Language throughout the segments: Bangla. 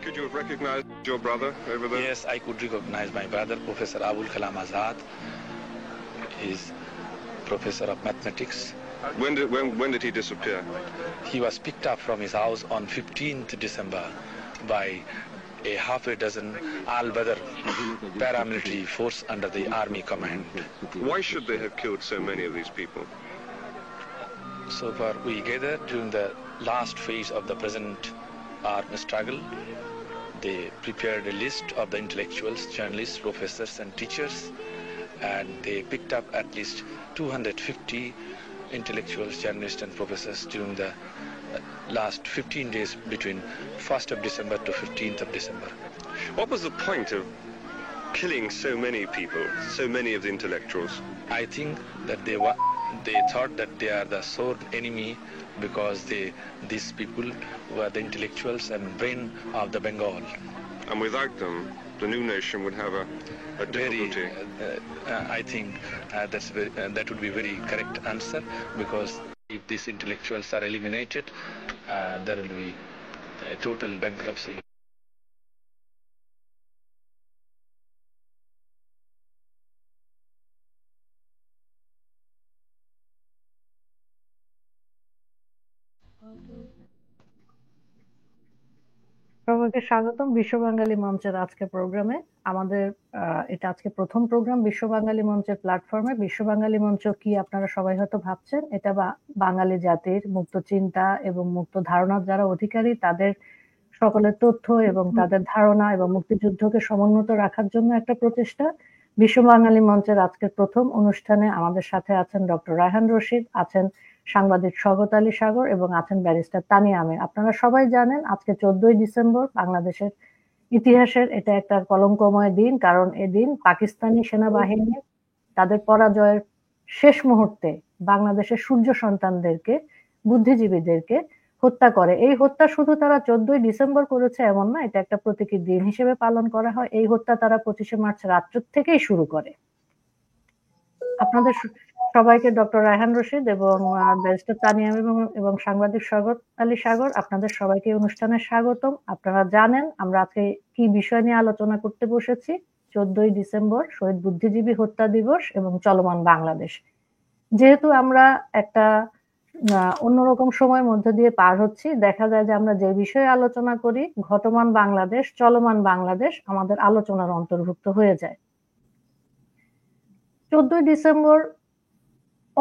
Could you have recognized your brother over there? Yes, I could recognize my brother, Professor Abul Kalam Azad. He's professor of mathematics. When did he disappear? He was picked up from his house on 15th December by a half a dozen Al-Badr paramilitary force under the army command. Why should they have killed so many of these people? So far, we gathered during the last phase of the present armed struggle. They prepared a list of the intellectuals, journalists, professors and teachers, and they picked up at least 250 intellectuals, journalists and professors during the last 15 days between 1st of December to 15th of December. What was the point of killing so many people, so many of the intellectuals? I think that they thought that they are the sole enemy because these people were the intellectuals and brain of the Bengal. And without them, the new nation would have a difficulty. I think that would be a very correct answer, because if these intellectuals are eliminated, there will be a total bankruptcy. সবাইকে স্বাগতম বিশ্ব বাঙালি মঞ্চের আজকের প্রোগ্রামে। আমাদের এটা আজকে প্রথম প্রোগ্রাম বিশ্ব বাঙালি মঞ্চের প্ল্যাটফর্মে। বিশ্ব বাঙালি মঞ্চ কি আপনারা সবাই হয়তো ভাবছেন, এটা বাঙালি জাতির মুক্ত চিন্তা এবং মুক্ত ধারণার যারা অধিকারী তাদের সকলের তথ্য এবং তাদের ধারণা এবং মুক্তিযুদ্ধকে সমুন্নত রাখার জন্য একটা প্রচেষ্টা। বিশ্ব বাঙালি মঞ্চের আজকের প্রথম অনুষ্ঠানে আমাদের সাথে আছেন ডক্টর রায়হান রশিদ, আছেন সাংবাদিক স্বগত আলী সাগর এবং আছেন ব্যারিস্টার তানিয়া আমির। আপনারা সবাই জানেন আজকে 14ই ডিসেম্বর বাংলাদেশের ইতিহাসের এটা একটা কলঙ্কময় দিন, কারণ এদিন পাকিস্তানি সেনাবাহিনী তাদের পরাজয়ের শেষ মুহূর্তে বাংলাদেশের সূর্য সন্তানদেরকে, বুদ্ধিজীবীদেরকে হত্যা করে। এই হত্যা শুধু তারা 14ই ডিসেম্বর করেছে এমন না, এটা একটা প্রতীকী দিন হিসেবে পালন করা হয়। এই হত্যা তারা 25শে মার্চ রাত্র থেকেই শুরু করে। আপনাদের সবাইকে ডক্টর রায়হান রশিদ এবং ব্যারিস্টার তানিয়া এবং সাংবাদিক স্বগত আলী সাগর, আপনাদের সবাইকে অনুষ্ঠানে স্বাগতম। আপনারা জানেন আমরা আজকে কি বিষয় নিয়ে আলোচনা করতে বসেছি। 14ই ডিসেম্বর শহীদ বুদ্ধিজীবী হত্যা দিবস এবং চলমান বাংলাদেশ। যেহেতু আমরা একটা অন্যরকম সময়ের মধ্যে দিয়ে পার হচ্ছি, দেখা যায় যে আমরা যে বিষয়ে আলোচনা করি, ঘটমান বাংলাদেশ, চলমান বাংলাদেশ আমাদের আলোচনার অন্তর্ভুক্ত হয়ে যায়। 14ই ডিসেম্বর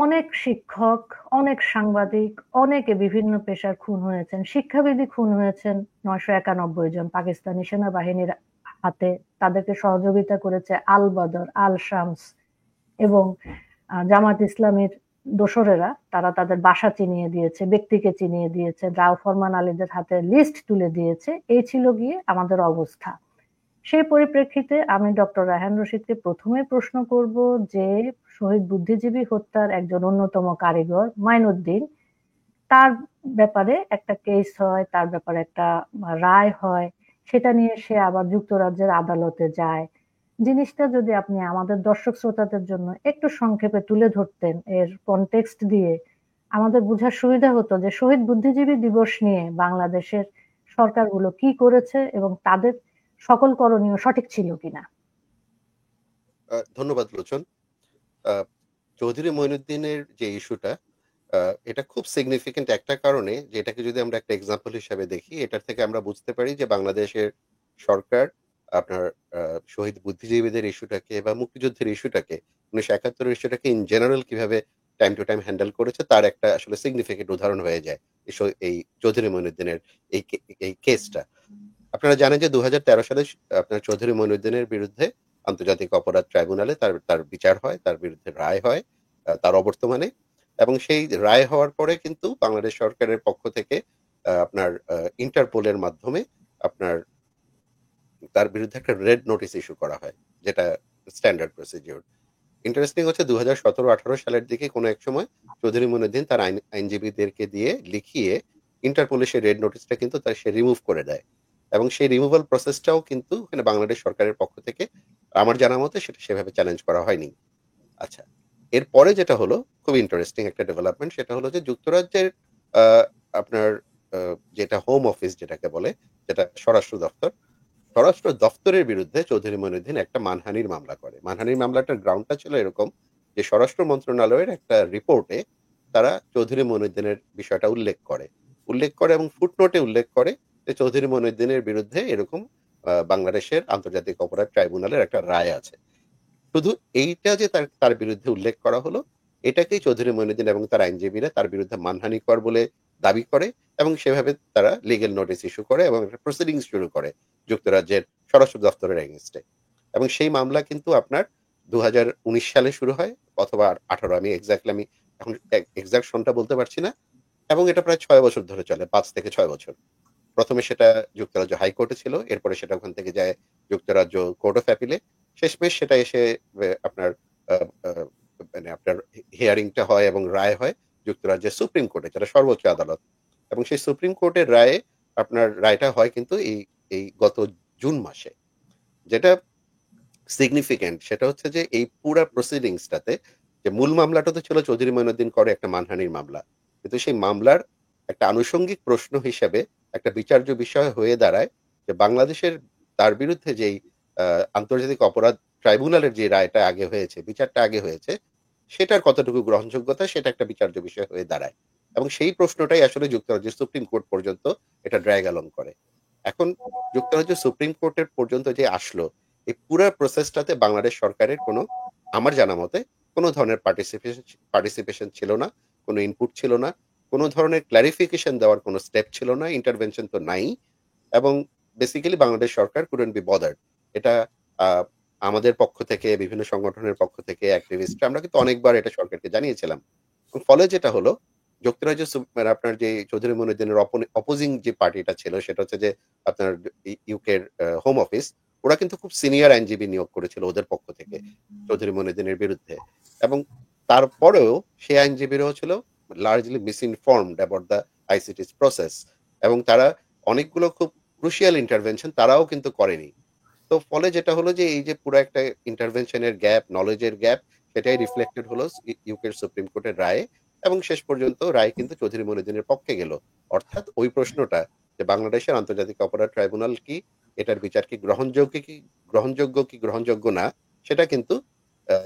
অনেক শিক্ষক, অনেক সাংবাদিক, অনেকে বিভিন্ন পেশার খুন হয়েছেন। শিক্ষাবিদই খুন হয়েছেন 991 জন পাকিস্তানি সেনাবাহিনীর হাতে। তাদেরকে সহযোগিতা করেছে আল বদর, আল শামস এবং জামাত ইসলামীর দোসরেরা। তারা তাদের বাসা চিনিয়ে দিয়েছে, ব্যক্তিকে চিনিয়ে দিয়েছে, রাও ফরমান আলীদের হাতে লিস্ট তুলে দিয়েছে। এই ছিল গিয়ে আমাদের অবস্থা। সেই পরিপ্রেক্ষিতে আমি ডক্টর রায়হান রশিদকে প্রথমে প্রশ্ন করব যে শহীদ বুদ্ধিজীবী হত্যার একজন অন্যতম কারিগর মাইনুদ্দিন, তার ব্যাপারে একটা কেস হয়, তার ব্যাপারে একটা রায় হয়, সেটা নিয়ে সে আবার যুক্তরাজ্যের আদালতে যায়। জিনিসটা যদি আপনি আমাদের দর্শক শ্রোতাদের জন্য একটু সংক্ষেপে তুলে ধরতেন, এর কনটেক্সট দিয়ে আমাদের বোঝার সুবিধা হতো যে শহীদ বুদ্ধিজীবী দিবস নিয়ে বাংলাদেশের সরকারগুলো কি করেছে এবং তাদের সকল করণীয় সঠিক ছিল কিনা। ধন্যবাদ লোচন। চৌধুরী মঈনুদ্দিনের যে ইস্যুটা, এটা খুব সিগনিফিকেন্ট একটা কারণে, যে এটাকে যদি আমরা একটা এক্সাম্পল হিসাবে দেখি, এটার থেকে আমরা বুঝতে পারি যে বাংলাদেশের সরকার আপনার শহীদ বুদ্ধিজীবীদের ইস্যুটাকে বা মুক্তিযুদ্ধের ইস্যুটাকে, 1971 ইস্যুটাকে ইন জেনারেল কিভাবে টাইম টু টাইম হ্যান্ডেল করেছে তার একটা আসলে সিগনিফিকেন্ট উদাহরণ হয়ে যায় এই চৌধুরী মঈনুদ্দিনের এই কেসটা। আপনারা জানেন যে 2013 সালে আপনার চৌধুরী মঈনুদ্দিনের বিরুদ্ধে আন্তর্জাতিক অপরাধ ট্রাইব্যুনালে তার বিচার হয়, তার বিরুদ্ধে রায় হয় তার অবর্তমানে। এবং সেই রায় হওয়ার পরে কিন্তু বাংলাদেশ সরকারের পক্ষ থেকে আপনার ইন্টারপোলের মাধ্যমে আপনার তার বিরুদ্ধে একটা রেড নোটিশ ইস্যু করা হয়, যেটা স্ট্যান্ডার্ড প্রসিডিওর। ইন্টারেস্টিং হচ্ছে 2017-18 সালের দিকে কোনো এক সময় চৌধুরী মঈনুদ্দিন তার আইনজীবীদেরকে দিয়ে লিখিয়ে ইন্টারপোলের সেই রেড নোটিশটা কিন্তু সে রিমুভ করে দেয়, এবং সেই রিমুভাল প্রসেসটাও কিন্তু এখানে বাংলাদেশ সরকারের পক্ষ থেকে আমার জানা মতে সেটা সেভাবে চ্যালেঞ্জ করা হয়নি। আচ্ছা, এরপরে যেটা হলো খুব ইন্টারেস্টিং একটা ডেভেলপমেন্ট, সেটা হলো যে যুক্তরাজ্যের আপনার যেটা হোম অফিস যেটাকে বলে, যেটা স্বরাষ্ট্র দপ্তর, স্বরাষ্ট্র দপ্তরের বিরুদ্ধে চৌধুরী মঈনুদ্দিন একটা মানহানির মামলা করে। মানহানির মামলাটার গ্রাউন্ডটা ছিল এরকম যে স্বরাষ্ট্র মন্ত্রণালয়ের একটা রিপোর্টে তারা চৌধুরী মঈনুদ্দিনের বিষয়টা উল্লেখ করে এবং ফুটনোটে উল্লেখ করে যে চৌধুরী মঈনুদ্দিনের বিরুদ্ধে এরকম বাংলাদেশের আন্তর্জাতিক অপরাধ ট্রাইব্যুনালের একটা রায় আছে। শুধু এইটা যে তার বিরুদ্ধে উল্লেখ করা হলো, এটাকেই চৌধুরী মঈনুদ্দিন এবং তার আইনজীবীরা তার বিরুদ্ধে মানহানিকর বলে দাবি করে এবং সেভাবে তারা লিগেল নোটিশ ইস্যু করে এবং একটা প্রসিডিংস শুরু করে যুক্তরাজ্যের স্বরাষ্ট্র দপ্তরের এগেইনস্টে। এবং সেই মামলা কিন্তু আপনার 2019 সালে শুরু হয় অথবা 18, আমি এখন এক্সাক্ট সনটা বলতে পারছি না। এবং এটা প্রায় 6 বছর ধরে চলে, 5 থেকে 6 বছর। প্রথমে সেটা যুক্তরাজ্য হাইকোর্টে ছিল, এরপরে সেটা ওখান থেকে যায় যুক্তরাজ্য কোর্ট অফ অ্যাপিলে, শেষমেশ সেটা এসে আপনার মানে আপনার হিয়ারিংটা হয় এবং রায় হয় যুক্তরাজ্যের সুপ্রিম কোর্টে, যেটা সর্বোচ্চ আদালত। এবং সেই সুপ্রিম কোর্টের রায়ে আপনার রায়টা হয় কিন্তু এই গত জুন মাসে। যেটা সিগনিফিকেন্ট সেটা হচ্ছে যে এই পুরা প্রসিডিংসটাতে যে মূল মামলাটা তো ছিল চৌধুরী মঈনুদ্দিন করে একটা মানহানির মামলা, কিন্তু সেই মামলার একটা আনুষঙ্গিক প্রশ্ন হিসেবে একটা বিচার্য বিষয় হয়ে দাঁড়ায় যে বাংলাদেশের তার বিরুদ্ধে যেই আন্তর্জাতিক অপরাধ ট্রাইব্যুনালের যে রায়টা আগে হয়েছে, বিচারটা আগে হয়েছে, সেটার কতটুকু গ্রহণযোগ্যতা সেটা একটা বিচার্য বিষয় হয়ে দাঁড়ায়। এবং সেই প্রশ্নটাই আসলে যুক্তরাজ্যের সুপ্রিম কোর্ট পর্যন্ত এটা ড্র্যাগ অ্যালং করে। এখন যুক্তরাজ্য সুপ্রিম কোর্টের পর্যন্ত যে আসলো, এই পুরো প্রসেসটাতে বাংলাদেশ সরকারের কোনো, আমার জানা মতে, কোনো ধরনের পার্টিসিপেশন ছিল না, কোনো ইনপুট ছিল না, কোনো ধরনের ক্লারিফিকেশন দেওয়ার কোনো স্টেপ ছিল না, ইন্টারভেনশন তো নাই। এবং বেসিক্যালি বাংলাদেশ সরকার কুডন্ট বি বদার্ড। এটা আমাদের পক্ষ থেকে, বিভিন্ন সংগঠনের পক্ষ থেকে, অ্যাক্টিভিস্ট, আমরা কিন্তু অনেকবার এটা সরকারকে জানিয়েছিলাম। ফলে যেটা হলো, যুক্তরাজ্য মানে আপনার যে চৌধুরী মঈনুদ্দিনের অপোজিং যে পার্টিটা ছিল সেটা হচ্ছে যে আপনার ইউকের হোম অফিস, ওরা কিন্তু খুব সিনিয়র আইনজীবী নিয়োগ করেছিল ওদের পক্ষ থেকে চৌধুরী মঈনুদ্দিনের বিরুদ্ধে। এবং তারপরেও সেই আইনজীবীরাও ছিল লার্জলি মিসইনফর্মড অ্যাবাউট দ্য আইসিটিস প্রসেস, এবং তারা অনেকগুলো খুব ক্রুশিয়াল ইন্টারভেনশন তারাও কিন্তু করেনি। তো ফলে যেটা হলো যে এই যে পুরো একটা ইন্টারভেনশনের গ্যাপ, নলেজের গ্যাপ, সেটাই রিফ্লেক্টেড হলো ইউকের সুপ্রিম কোর্টের রায়ে। এবং শেষ পর্যন্ত রায় কিন্তু চৌধুরী মঈনুদ্দিনের পক্ষে গেল। অর্থাৎ ওই প্রশ্নটা যে বাংলাদেশের আন্তর্জাতিক অপরাধ ট্রাইব্যুনাল কি, এটার বিচার কি গ্রহণযোগ্য না, সেটা কিন্তু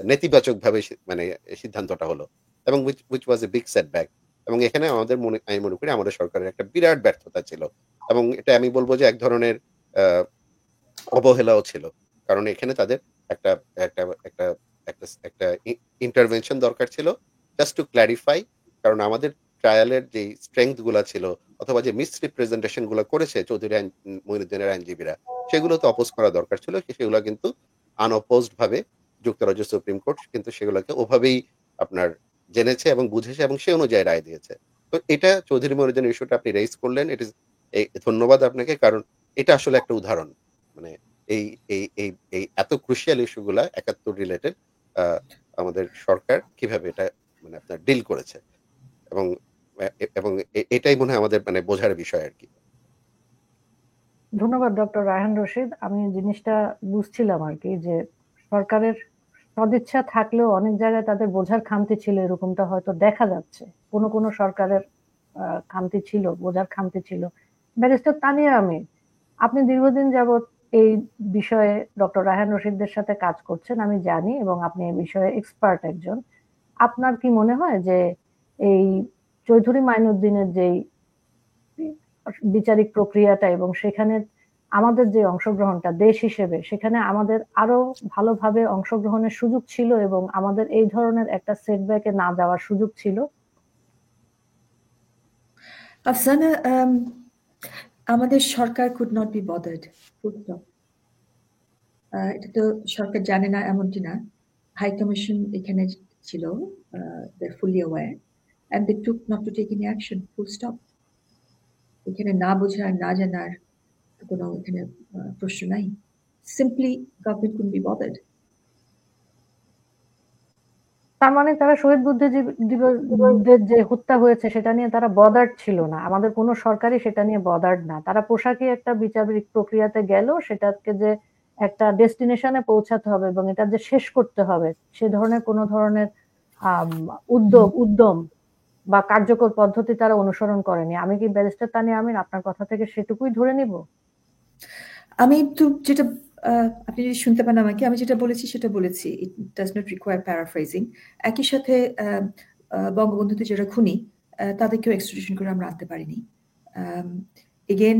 নেতিবাচক ভাবে মানে সিদ্ধান্তটা হলো, এবং which was a big setback. এবং এখানে আমি মনে করি আমাদের সরকারের একটা বিরাট ব্যর্থতা ছিল, এবং এটা আমি বলবো যে এক ধরনের অবহেলাও ছিল। কারণ এখানে তাদের একটা একটা একটা একটা একটা ইন্টারভেনশন দরকার ছিল, জাস্ট টু ক্ল্যারিফাই। কারণ আমাদের ট্রায়ালের যে স্ট্রেংথ গুলা ছিল অথবা যে মিসরিপ্রেজেন্টেশন গুলো করেছে চৌধুরী মঈনুদ্দিনের আইনজীবীরা, সেগুলো তো অপোজ করা দরকার ছিল, সেগুলো কিন্তু আনঅপোজড ভাবে যুক্তরাজ্য সুপ্রিম কোর্ট কিন্তু সেগুলোকে ওভাবেই আপনার জেনেছে এবং বুঝেছে এবং সে অনুযায়ী রায় দিয়েছে। তো এটা চৌধুরী মঈনুদ্দিনের ইস্যুটা আপনি রেইজ করলেন, ইট ইজ, ধন্যবাদ আপনাকে। কারণ এটা আসলে একটা উদাহরণ, মানে এই এই এই এই এত ক্রুশিয়াল ইস্যুগুলা 71 রিলেটেড আমাদের সরকার কিভাবে এটা মানে আপনার ডিল করেছে, এবং এবং এটাই মনে হয় আমাদের মানে বোঝার বিষয় আর কি। ধন্যবাদ ডক্টর রায়হান রশিদ। আমি জিনিসটা বুঝছিলাম আর কি, যে সরকারের সদিচ্ছা থাকলেও অনেক জায়গায় তাদের বোঝার খামতি ছিল, এরকমটা হয়তো দেখা যাচ্ছে। কোনো সরকারের খামতি ছিল, বোঝার খামতি ছিল। ব্যারিস্টার তানিয়া আমির, আপনি দীর্ঘদিন যাবৎ এই বিষয়ে ডক্টর রায়হান রশিদদের সাথে কাজ করছেন, আমি জানি, এবং আপনি এই বিষয়ে এক্সপার্ট একজন। আপনার কি মনে হয় যে এই চৌধুরী মাইনুদ্দিনের যেই বিচারিক প্রক্রিয়াটা এবং সেখানে আমাদের যে অংশগ্রহণটা দেশ হিসেবে, সেখানে আমাদের আরো ভালোভাবে অংশগ্রহণের সুযোগ ছিল এবং আমাদের এই ধরনের একটা সেটব্যাকে না যাওয়ার সুযোগ ছিল? আফসানা, আমাদের সরকার কুড নট বি বদার্ড। এটা তো সরকার জানে না এমনটি না। হাই কমিশন এখানে ছিল, they're fully aware and they took not to take any action, full stop. এখানে না বোঝার, না জানার কোনো এখানে প্রশ্ন নাই। Simply government couldn't be bothered. তার মানে তারা শহীদ বুদ্ধিজীবীদের যে হত্যা হয়েছে সেটা নিয়ে তারা বদার্ড ছিল না, আমাদের কোনো সরকারই সেটা নিয়ে বদার্ড না। তারা পোশাকি একটা বিচারিক প্রক্রিয়াতে গেল, সেটাকে যে একটা ডেস্টিনেশনে পৌঁছাতে হবে এবং এটা যে শেষ করতে হবে, সে ধরনের কোনো ধরনের উদ্যম বা কার্যকর পদ্ধতি তারা অনুসরণ করেনি। আমি কি ব্যারিস্টার তানিয়া আমিন আপনার কথা থেকে সেটুকুই ধরে নিব? আমি তো যেটা আপনি যদি শুনতে পান আমাকে, আমি যেটা বলেছি সেটা বলেছি। It does not require paraphrasing. একই সাথে বঙ্গবন্ধুতে যারা খুনি তাদেরকেও এক্সট্রাডিশন করে আমরা আনতে পারিনি। এগেন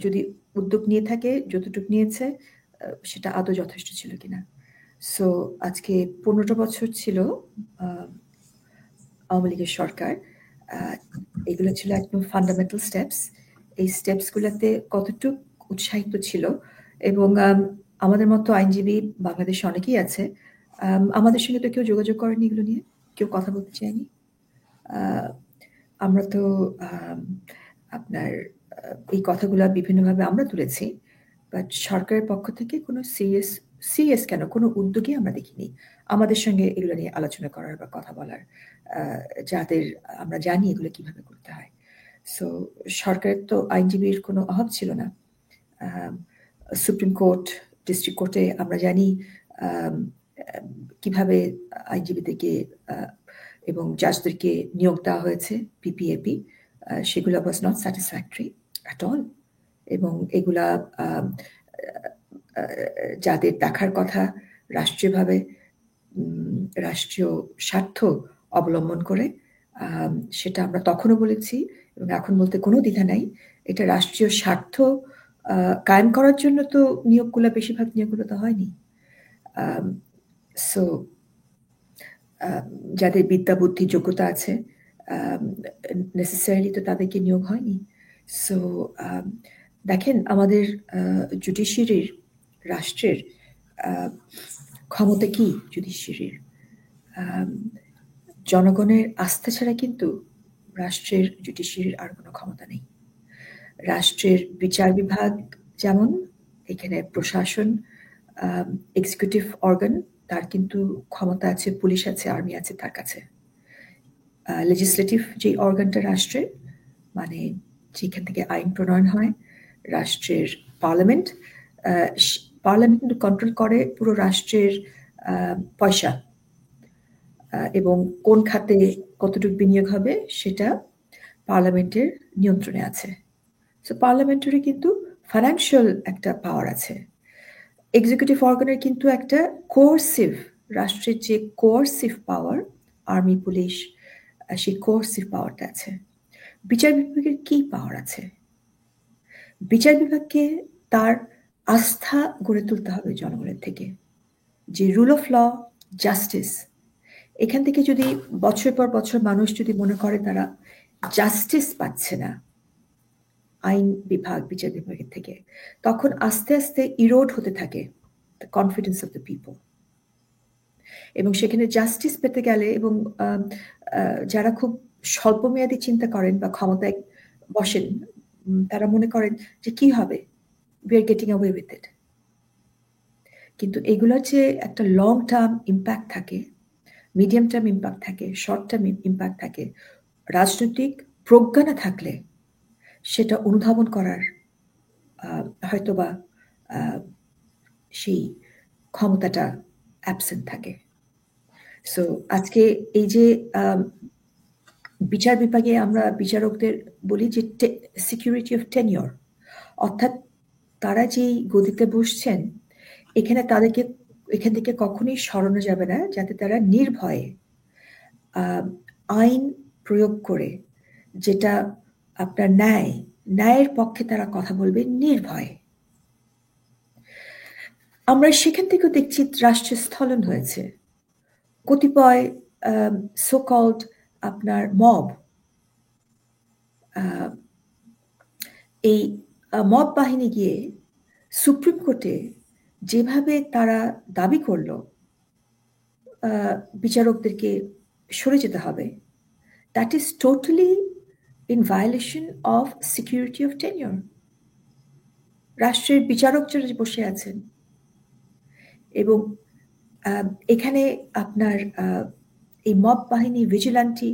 যদি উদ্যোগ নিয়ে থাকে, যতটুকু নিয়েছে সেটা আদৌ যথেষ্ট ছিল কিনা। সো আজকে 15টা বছর ছিল আওয়ামী লীগের সরকার। এগুলো ছিল একদম ফান্ডামেন্টাল স্টেপস। এই স্টেপসগুলোতে কতটুকু উৎসাহিত ছিল এবং আমাদের মতো আইনজীবী বাংলাদেশে অনেকেই আছে, আমাদের সঙ্গে তো কেউ যোগাযোগ করেনি এগুলো নিয়ে, কেউ কথা বলতে চায়নি। আমরা তো আপনার এই কথাগুলো বিভিন্নভাবে আমরা তুলেছি, বাট সরকারের পক্ষ থেকে কোনো সিরিয়াস কেন কোনো উদ্যোগই আমরা দেখিনি আমাদের সঙ্গে এগুলো নিয়ে আলোচনা করার বা কথা বলার, যাদের আমরা জানি এগুলো কিভাবে করতে হয়। সো সরকারের তো আইনজীবীর কোনো অভাব ছিল না। সুপ্রিম কোর্ট, ডিস্ট্রিক্ট কোর্টে আমরা জানি কিভাবে আইনজীবীদেরকে এবং জাজদেরকে নিয়োগ দেওয়া হয়েছে পিপিএপি, সেগুলো was not satisfactory at all. এবং এগুলা যাদের দেখার কথা রাষ্ট্রীয়ভাবে রাষ্ট্রীয় স্বার্থ অবলম্বন করে, সেটা আমরা তখনও বলেছি এবং এখন বলতে কোনো দ্বিধা নাই। এটা রাষ্ট্রীয় স্বার্থ কায়েম করার জন্য তো নিয়োগগুলো, বেশিরভাগ নিয়োগগুলো তো হয়নি। সো যাদের বিদ্যা বুদ্ধি যোগ্যতা আছে নেসেসারিলি তো তাদেরকে নিয়োগ হয়নি। সো দেখেন আমাদের জুডিশিয়ারির, রাষ্ট্রের ক্ষমতা কি? জুডিশিয়ারির জনগণের আস্থা ছাড়া কিন্তু রাষ্ট্রের জুডিশিয়ারির আর কোনো ক্ষমতা নেই। রাষ্ট্রের বিচার বিভাগ যেমন, এখানে প্রশাসন, এক্সিকিউটিভ অর্গান, তার কিন্তু ক্ষমতা আছে, পুলিশ আছে, আর্মি আছে তার কাছে। লেজিসলেটিভ যে অর্গানটা রাষ্ট্রের, মানে যেখান থেকে আইন প্রণয়ন হয়, রাষ্ট্রের পার্লামেন্ট, পার্লামেন্ট কিন্তু কন্ট্রোল করে পুরো রাষ্ট্রের পয়সা এবং কোন খাতে কতটুকু বিনিয়োগ হবে সেটা পার্লামেন্টের নিয়ন্ত্রণে আছে। সো পার্লামেন্টারি কিন্তু ফাইন্যান্সিয়াল একটা পাওয়ার আছে। এক্সিকিউটিভ অর্গানের কিন্তু একটা কোয়ার্সিভ, রাষ্ট্রের যে কোয়ার্সিভ পাওয়ার, আর্মি, পুলিশ, সেই কোয়ার্সিভ পাওয়ারটা আছে। বিচার বিভাগের কি পাওয়ার আছে? বিচার বিভাগকে তার আস্থা গড়ে তুলতে হবে জনগণের থেকে, যে রুল অফ ল, জাস্টিস, এখান থেকে যদি বছর পর বছর মানুষ যদি মনে করে তারা জাস্টিস পাচ্ছে না আইন বিভাগ, বিচার বিভাগের থেকে, তখন আস্তে আস্তে ইরোড হতে থাকে the confidence of the people. এবং সেখানে জাস্টিস পেতে গেলে, এবং যারা খুব স্বল্পমেয়াদী চিন্তা করেন বা ক্ষমতায় বসেন, তারা মনে করেন যে কি হবে, we are getting away with it. কিন্তু এগুলোর যে একটা লং টার্ম ইম্প্যাক্ট থাকে, মিডিয়াম টার্ম ইম্প্যাক্ট থাকে, শর্ট টার্ম ইম্প্যাক্ট থাকে, রাজনৈতিক প্রজ্ঞা না থাকলে সেটা অনুধাবন করার হয়তোবা সেই ক্ষমতাটা অ্যাবসেন্ট থাকে। সো আজকে এই যে বিচার বিভাগে আমরা বিচারকদের বলি যে সিকিউরিটি অফ টেনিওর, অর্থাৎ তারা যেই গদিতে বসছেন এখানে তাদেরকে এখান থেকে কখনোই সরানো যাবে না, যাতে তারা নির্ভয়ে আইন প্রয়োগ করে, যেটা আপনার ন্যায়ের পক্ষে তারা কথা বলবে নির্ভয়ে। আমরা সেখান থেকেও দেখছি রাষ্ট্রের স্থলন হয়েছে। কতিপয় সো কল্ড আপনার মব, এই মব বাহিনী গিয়ে সুপ্রিম কোর্টে যেভাবে তারা দাবি করলো বিচারকদেরকে সরে যেতে হবে, that is totally in violation of security of tenure. রাষ্ট্রের বিচারক যারা বসে আছেন, এবং এখানে আপনার এই মব বাহিনী ভিজিল্যান্টি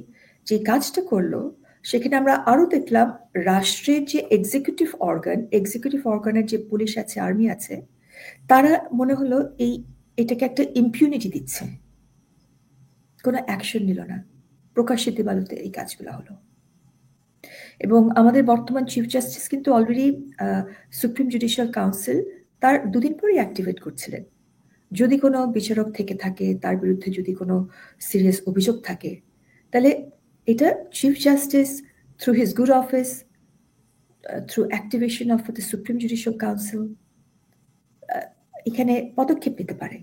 যে কাজটা করলো, সেখানে আমরা আরো দেখলাম রাষ্ট্রের যে এক্সিকিউটিভ অর্গানের যে পুলিশ আছে, আর্মি আছে, তারা মনে হলো এটাকে একটা ইম্পিউনিটি দিচ্ছে, কোনো অ্যাকশন নিল না। প্রকাশ্যে দিবালোতে এই কাজগুলো হলো। এবং আমাদের বর্তমান চিফ জাস্টিস কিন্তু অলরেডি সুপ্রিম জুডিশিয়াল কাউন্সিল তার 2 দিন পরেই অ্যাক্টিভেট করছিলেন। যদি কোনো বিচারক থেকে থাকে, তার বিরুদ্ধে যদি কোনো সিরিয়াস অভিযোগ থাকে, তাহলে এটা chief justice through his good office, through activation of the supreme judicial council এখানে পদক্ষেপ নিতে পারে।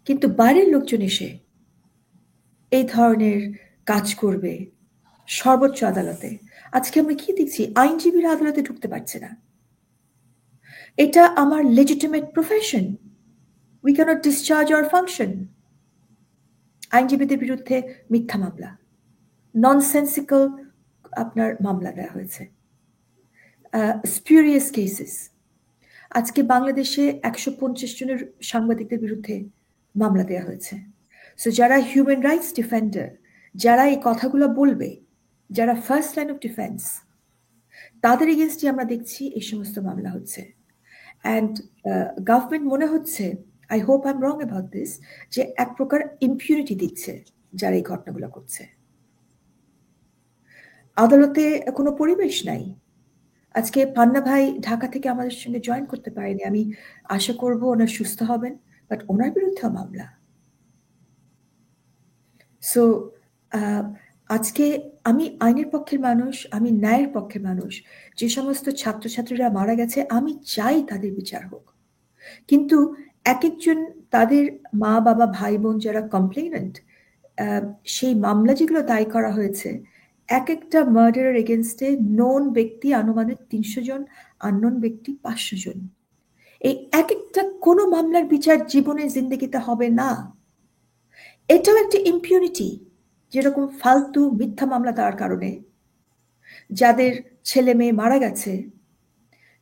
কিন্তু বাইরের লোকজন এসে এই ধরনের কাজ করবে সর্বোচ্চ আদালতে। আজকে আমরা কি দেখছি? আইনজীবীরা আদালতে ঢুকতে পারছে না। এটা আমার legitimate profession. We can't discharge our function. আইনজীবীদের বিরুদ্ধে মিথ্যা মামলা, ননসেন্সিক্যাল আপনার মামলা দেওয়া হয়েছে, স্পিউরিয়াস কেসেস। আজকে বাংলাদেশে 150 জনের সাংবাদিকদের বিরুদ্ধে মামলা দেওয়া হয়েছে। সো যারা হিউম্যান রাইটস ডিফেন্ডার, যারা এই কথাগুলো বলবে, যারা ফার্স্ট লাইন অফ ডিফেন্স, তাদের এগেনস্টে আমরা দেখছি এই সমস্ত মামলা হচ্ছে। অ্যান্ড গভর্নমেন্ট মনে হচ্ছে, I hope I am wrong about this, যে এক প্রকার ইম্পিউনিটি দিচ্ছে যারা এই ঘটনাগুলো করছে। আদালতে কোনো পরিবেশ নাই। আজকে পান্না ভাই ঢাকা থেকে আমাদের সঙ্গে জয়েন করতে পারেনি। আমি আশা করব ওনার সুস্থ হবেন, বাট ওনার বিরুদ্ধেও মামলা। সো আজকে আমি আইনের পক্ষের মানুষ, আমি ন্যায়ের পক্ষের মানুষ। যে সমস্ত ছাত্রছাত্রীরা মারা গেছে, আমি চাই তাদের বিচার হোক। কিন্তু এক একজন তাদের মা বাবা ভাই বোন যারা কমপ্লেইনেন্ট, সেই মামলা যেগুলো দায় করা হয়েছে, এক একটা মার্ডারের এগেনস্টে নোন ব্যক্তি আনুমানিক 300 জন, আননোন ব্যক্তি 500 জন। এই এক একটা কোনো মামলার বিচার জীবনে জিন্দেগিতে হবে না। এটাও একটা ইম্পিউনিটি। যেরকম ফালতু মিথ্যা মামলা দেওয়ার কারণে যাদের ছেলে মেয়ে মারা গেছে,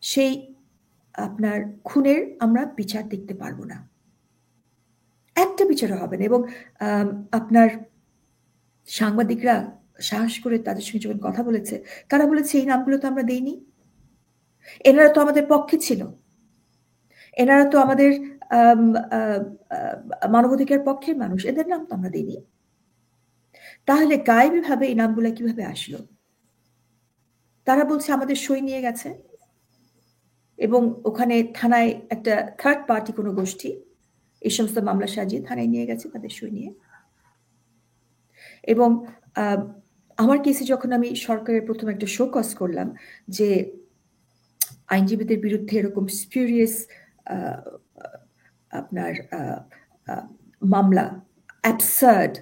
সেই আপনার খুনের আমরা বিচার দেখতে পারবো না, একটা বিচারও হবে না। এবং আপনার সাংবাদিকরা সাহস করে তাদের সঙ্গে যখন কথা বলেছে, তারা বলেছে এই নামগুলো তো আমরা দেইনি, এনারা তো আমাদের পক্ষে ছিল, এনারা তো আমাদের মানবাধিকার পক্ষের মানুষ, এদের নাম তো আমরা দিইনি। তাহলে গায়েবীভাবে এই নামগুলো কিভাবে আসলো? তারা বলছে আমাদের সই নিয়ে গেছে, এবং ওখানে থানায় একটা থার্ড পার্টি কোনো গোষ্ঠী এই সমস্ত মামলা সাজিয়ে থানায় নিয়ে গেছে তাদের সই নিয়ে। এবং আমার কেসে যখন আমি সরকারের প্রথম একটা শোকজ করলাম যে আইনজীবীদের বিরুদ্ধে এরকম স্পিউরিয়াস আপনার মামলা, অ্যাবসার্ড,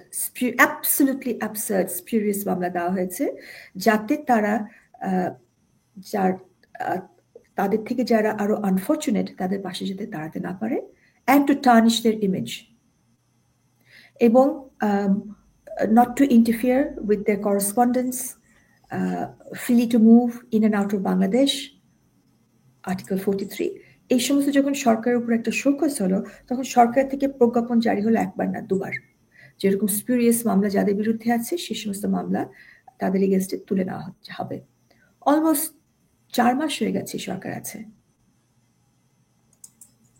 অ্যাবসলিউটলি অ্যাবসার্ড স্পিউরিয়াস মামলা দেওয়া হয়েছে, যাতে তারা তাদের থেকে যারা আরো আনফর্চুনেট তাদের পাশে যেতে দাঁড়াতে না পারে, and to tarnish their image, এবং not to interfere with their correspondence, freely to move in and out of Bangladesh, Article 43. এই সমস্ত যখন সরকারের উপর একটা শোকজ হলো, তখন সরকার থেকে প্রজ্ঞাপন জারি হলো একবার না দুবার, যেরকম স্পিউরিয়াস মামলা যাদের বিরুদ্ধে আছে সেই সমস্ত মামলা তাদের এগেনস্টে তুলে নেওয়া হবে। অলমোস্ট 4 মাস হয়ে গেছে সরকার আছে,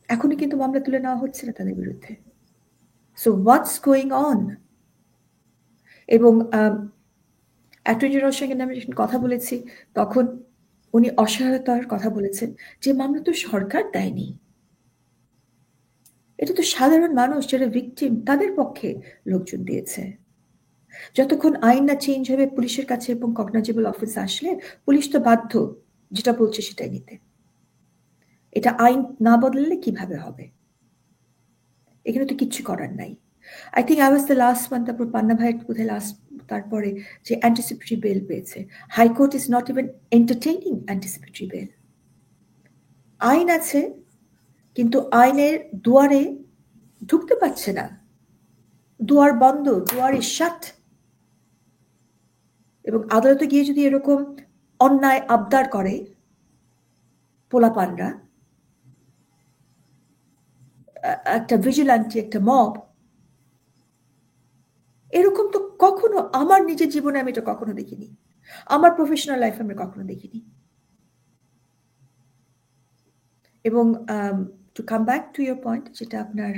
এখনই কিন্তু মামলা তুলে নেওয়া হচ্ছে না তাদের বিরুদ্ধে। So what's going on? এবং অ্যাটর্নি জেনারেলের সঙ্গে আমি যখন কথা বলেছি, তখন উনি অসহায়তার কথা বলেছেন যে মামলা তো সরকার দেয়নি, এটা তো সাধারণ মানুষ যারা ভিকটিম তাদের পক্ষে লোকজন দিয়েছে। যতক্ষণ আইন না চেঞ্জ হবে পুলিশের কাছে এবং কগনাইজেবল অফিস আসলে পুলিশ তো বাধ্য যেটা বলছে সেটাই নিতে। এটা আইন না বদলালে কিভাবে হবে? এখানে তো কিচ্ছু করার নাই। I think I was the last one, তারপর পান্না ভাইয়ের কোথায় লাস্ট, তারপরে যে অ্যান্টিসিপেটরি বেল পেয়েছে। High court is not even entertaining anticipatory bail. আইন আছে, কিন্তু আইনের দুয়ারে ঢুকতে পারছে না, দুয়ার বন্ধ, দুয়ার ইজ শাট। এবং আদালতে গিয়ে যদি এরকম অন্যায় আবদার করে পোলাপানরা, একটা ভিজিল্যান্টি, একটা মব, এরকম তো কখনো আমার নিজের জীবনে আমি এটা কখনো দেখিনি, আমার প্রফেশনাল লাইফে আমি কখনো দেখিনি। এবং to come back to your point, যেটা আপনার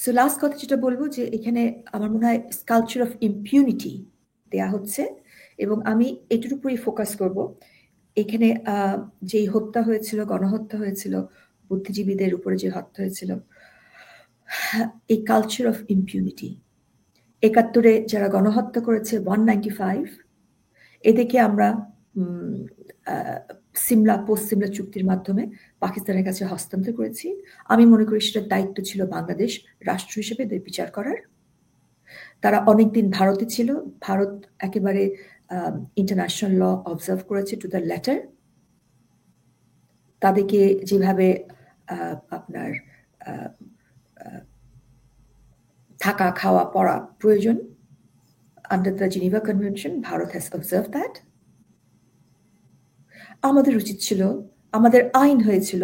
সো লাস্ট কথা যেটা বলবো যে এখানে আমার মনে হয় কালচার অফ ইম্পিউনিটি দেয়া হচ্ছে, এবং আমি এটার উপরেই ফোকাস করব। এখানে যেই হত্যা হয়েছিল, গণহত্যা হয়েছিল, বুদ্ধিজীবীদের উপরে যে হত্যা হয়েছিল, এই কালচার অফ ইম্পিউনিটি, ৭১-এ যারা গণহত্যা করেছে 195, এদেরকে আমরা সিমলা, পোস্ট সিমলা চুক্তির মাধ্যমে পাকিস্তানের কাছে হস্তান্তর করেছি। আমি মনে করি সেটার দায়িত্ব ছিল বাংলাদেশ রাষ্ট্র হিসেবে এদের বিচার করার। তারা অনেকদিন ভারতে ছিল, ভারত একেবারে ইন্টারন্যাশনাল ল অবজার্ভ করেছে টু দ্য লেটার। তাদেরকে যেভাবে আপনার থাকা, খাওয়া, পড়া প্রয়োজন under the Geneva convention, Bharat has observe that. আমাদের উচিত ছিল, আমাদের আইন হয়েছিল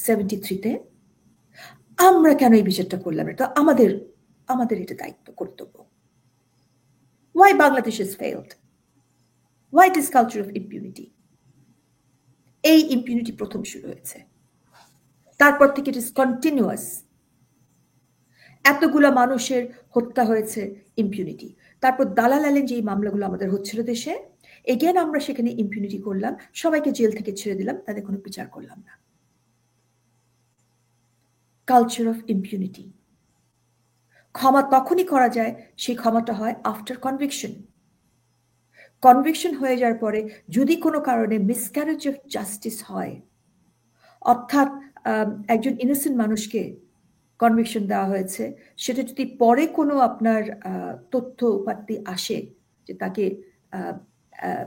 73-তে, আমরা কেন এই বিচারটা করলাম? এটা আমাদের এটা দায়িত্ব, কর্তব্য। Why Bangladesh has failed? Why this culture of impunity? এই ইম্পিউনিটি প্রথম শুরু হয়েছে, তারপর থেকে ইট ইজ কন্টিনিউয়াস। এতগুলো মানুষের হত্যা হয়েছে, ইম্পিউনিটি। তারপর দালাল আলেন যে মামলাগুলো আমাদের হচ্ছিল দেশে, এগেন আমরা সেখানে ইম্পিউনিটি করলাম, সবাইকে জেল থেকে ছেড়ে দিলাম, তাদের কোনো বিচার করলাম না। Culture of impunity. ক্ষমা তখনই করা যায়, সেই ক্ষমাটা হয় আফটার কনভিকশন। কনভিকশন হয়ে যাওয়ার পরে যদি কোনো কারণে মিসক্যারেজ অফ জাস্টিস হয়, অর্থাৎ একজন ইনোসেন্ট মানুষকে কনভিকশন দেওয়া হয়েছে, সেটা যদি পরে কোনো আপনার তথ্য উপাত্তি আসে, যে তাকে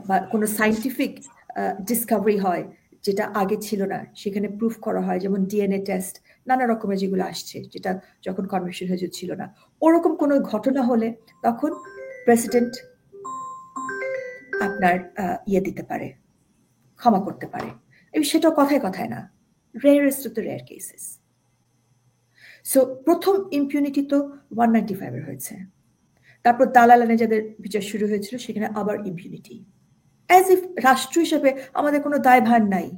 বা কোনো সায়েন্টিফিক ডিসকভারি হয় যেটা আগে ছিল না, সেখানে প্রুফ করা হয়, যেমন ডিএনএ টেস্ট, নানা রকমের যেগুলো আসছে, যেটা যখন কনভিকশন হয়ে ছিল না, ওরকম কোনো ঘটনা হলে তখন প্রেসিডেন্ট আপনার দিতে পারে, ক্ষমা করতে পারে। এবং সেটাও কথায় কথায় না, rarest of the rare cases. So প্রথম ইম্পিউনিটি তো 195 হয়েছে, তারপর দালালানে যাদের বিচার শুরু হয়েছিল সেখানে আবার ইম্পিউনিটি, অ্যাজ ইফ রাষ্ট্র হিসেবে আমাদের কোনো দায়ভার নাই,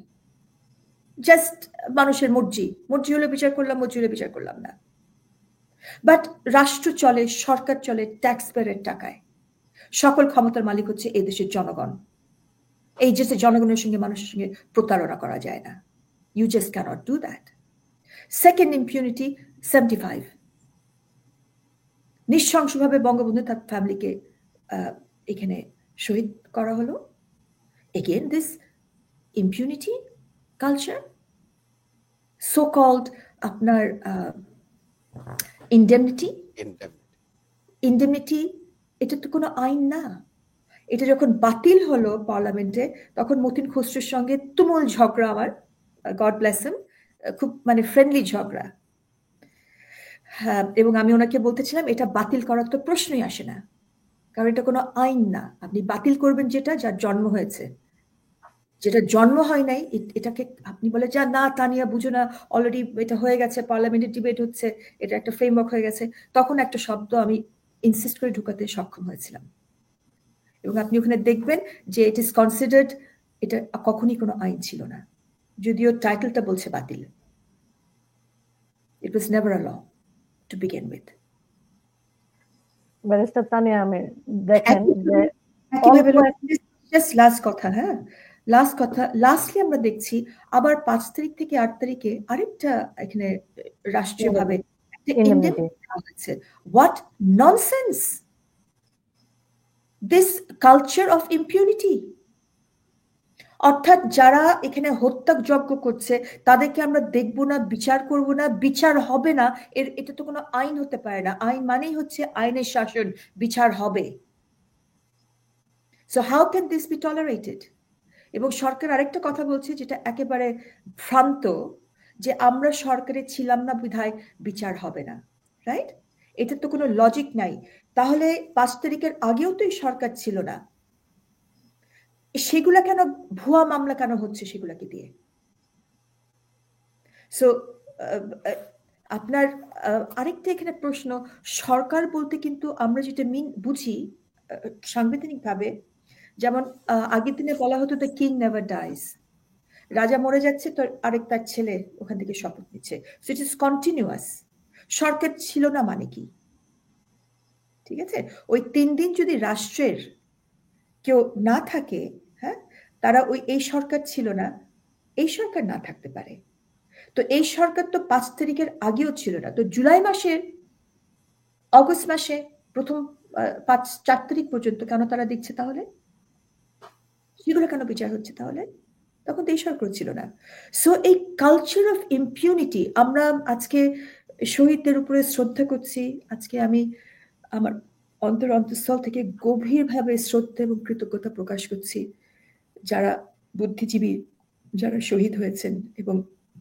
জাস্ট মানুষের মর্জি হলে বিচার করলাম, মর্জি হলে বিচার করলাম না। বাট রাষ্ট্র চলে, সরকার চলে ট্যাক্স পেয়ারের টাকায়, সকল ক্ষমতার মালিক হচ্ছে এই দেশের জনগণ। এই দেশের জনগণের সঙ্গে মানুষের সঙ্গে প্রতারণা করা যায় না, you just can't do that. Second impunity 75, নৃশংসভাবে বঙ্গবন্ধু তার ফ্যামিলিকে এখানে শহীদ করা হলো। Again this impunity culture, so called আপনার ইন্ডেমনিটি, এটা তো কোনো আইন না। এটা যখন বাতিল হলো পার্লামেন্টে, তখন মতিন খসরুর সঙ্গে তুমুল ঝগড়া, আমার গড ব্লেস হিম, খুব মানে ফ্রেন্ডলি ঝগড়া। হ্যাঁ, এবং আমি ওনাকে বলতেছিলাম এটা বাতিল করার তো প্রশ্নই আসে না, কারণ এটা কোনো আইন না। আপনি বাতিল করবেন যেটা যার জন্ম হয়েছে, যেটা জন্ম হয় নাই এটাকে আপনি বলে যা না তানিয়া বুঝো না, অলরেডি এটা হয়ে গেছে, পার্লামেন্টের ডিবেট হচ্ছে, এটা একটা ফ্রেমওয়ার্ক হয়ে গেছে, তখন একটা শব্দ আমি ইনসিস্ট করে ঢুকাতে সক্ষম হয়েছিলাম। এবং আপনি ওখানে দেখবেন যে ইট ইজ কনসিডার্ড, এটা কখনই কোনো আইন ছিল না, যদিও টাইটেলটা বলছে বাতিল। It was never a law to begin with. Barrister Tania Amir, দেখেন যে জাস্ট লাস্ট কথা, হ্যাঁ লাস্ট কথা, লাস্টলি আমরা দেখছি আবার 5 তারিখ থেকে 8 তারিখে আরেকটা এখানে রাষ্ট্রীয়ভাবে what nonsense, this culture of impunity. অর্থাৎ যারা এখানে হত্যাযজ্ঞ করছে তাদেরকে আমরা দেখবো না, বিচার করব না, বিচার হবে না, এটা তো কোনো আইন হতে পারে না। আইন মানেই হচ্ছে আইনের শাসন, বিচার হবে। So how can this B tolerated? এবং সরকার আরেকটা কথা বলছে যেটা একেবারে ভ্রান্ত, যে আমরা সরকারে ছিলাম না বিধায় বিচার হবে না, রাইট? এটা তো কোনো লজিক নাই। তাহলে 5 তারিখের আগেও তো এই সরকার ছিল না, সেগুলা কেন ভুয়া মামলা কেন হচ্ছে সেগুলাকে দিয়ে? সো আপনার আরেকটা এখানে প্রশ্ন, সরকার বলতে কিন্তু আমরা যেটা বুঝি সাংবিধানিক ভাবে, যেমন আগের দিনে বলা হতো দ্য কিং নেভার ডাইজ, রাজা মরে যাচ্ছে তো আরেক তার ছেলে ওখান থেকে শপথ নিচ্ছে, সো ইট ইজ কন্টিনিউয়াস। সরকার ছিল না মানে কি? ঠিক আছে, ওই 3 দিন যদি রাষ্ট্রের কেউ না থাকে, হ্যাঁ, তারা এই সরকার ছিল না, এই সরকার না থাকতে পারে। তো এই সরকার তো 5 তারিখের আগেও ছিল না। তো জুলাই মাসে, অগস্ট মাসে প্রথম 4 তারিখ পর্যন্ত কেন তারা দেখছে তাহলে? সেগুলো কেন বিচার হচ্ছে তাহলে? তখন তো এই সরকার ছিল না। সো এই কালচার অফ ইম্পিউনিটি, আমরা আজকে শহীদদের উপরে শ্রদ্ধা করছি। আজকে আমি আমার অন্তঃস্থল থেকে গভীরভাবে শ্রদ্ধা এবং কৃতজ্ঞতা প্রকাশ করছি যারা বুদ্ধিজীবী, যারা শহীদ হয়েছেন, এবং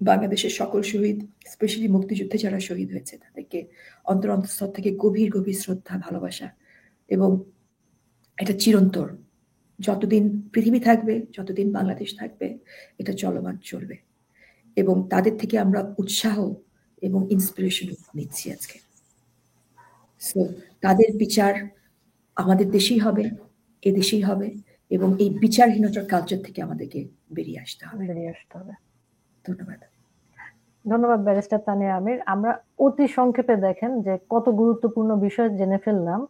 বাংলাদেশের সকল শহীদ, স্পেশালি মুক্তিযুদ্ধে যারা শহীদ হয়েছে, তাদেরকে অন্তঃস্থল থেকে গভীর গভীর শ্রদ্ধা, ভালোবাসা। এবং এটা চিরন্তর, যতদিন পৃথিবী থাকবে, যতদিন বাংলাদেশ থাকবে, এটা চলমান চলবে। এবং তাদের থেকে আমরা উৎসাহ এবং ইন্সপিরেশন নিচ্ছি আজকে। সো তাদের বিচার আমাদের দেশেই হবে, এদেশেই হবে, এবং এই বিচারহীনতার কালচার থেকে আমাদেরকে বেরিয়ে আসতে হবে। ধন্যবাদ। ধন্যবাদ ব্যারিস্টার তানিয়া আমির। আমরা অতি সংক্ষেপে দেখেন যে কত গুরুত্বপূর্ণ বিষয় জেনে ফেললাম।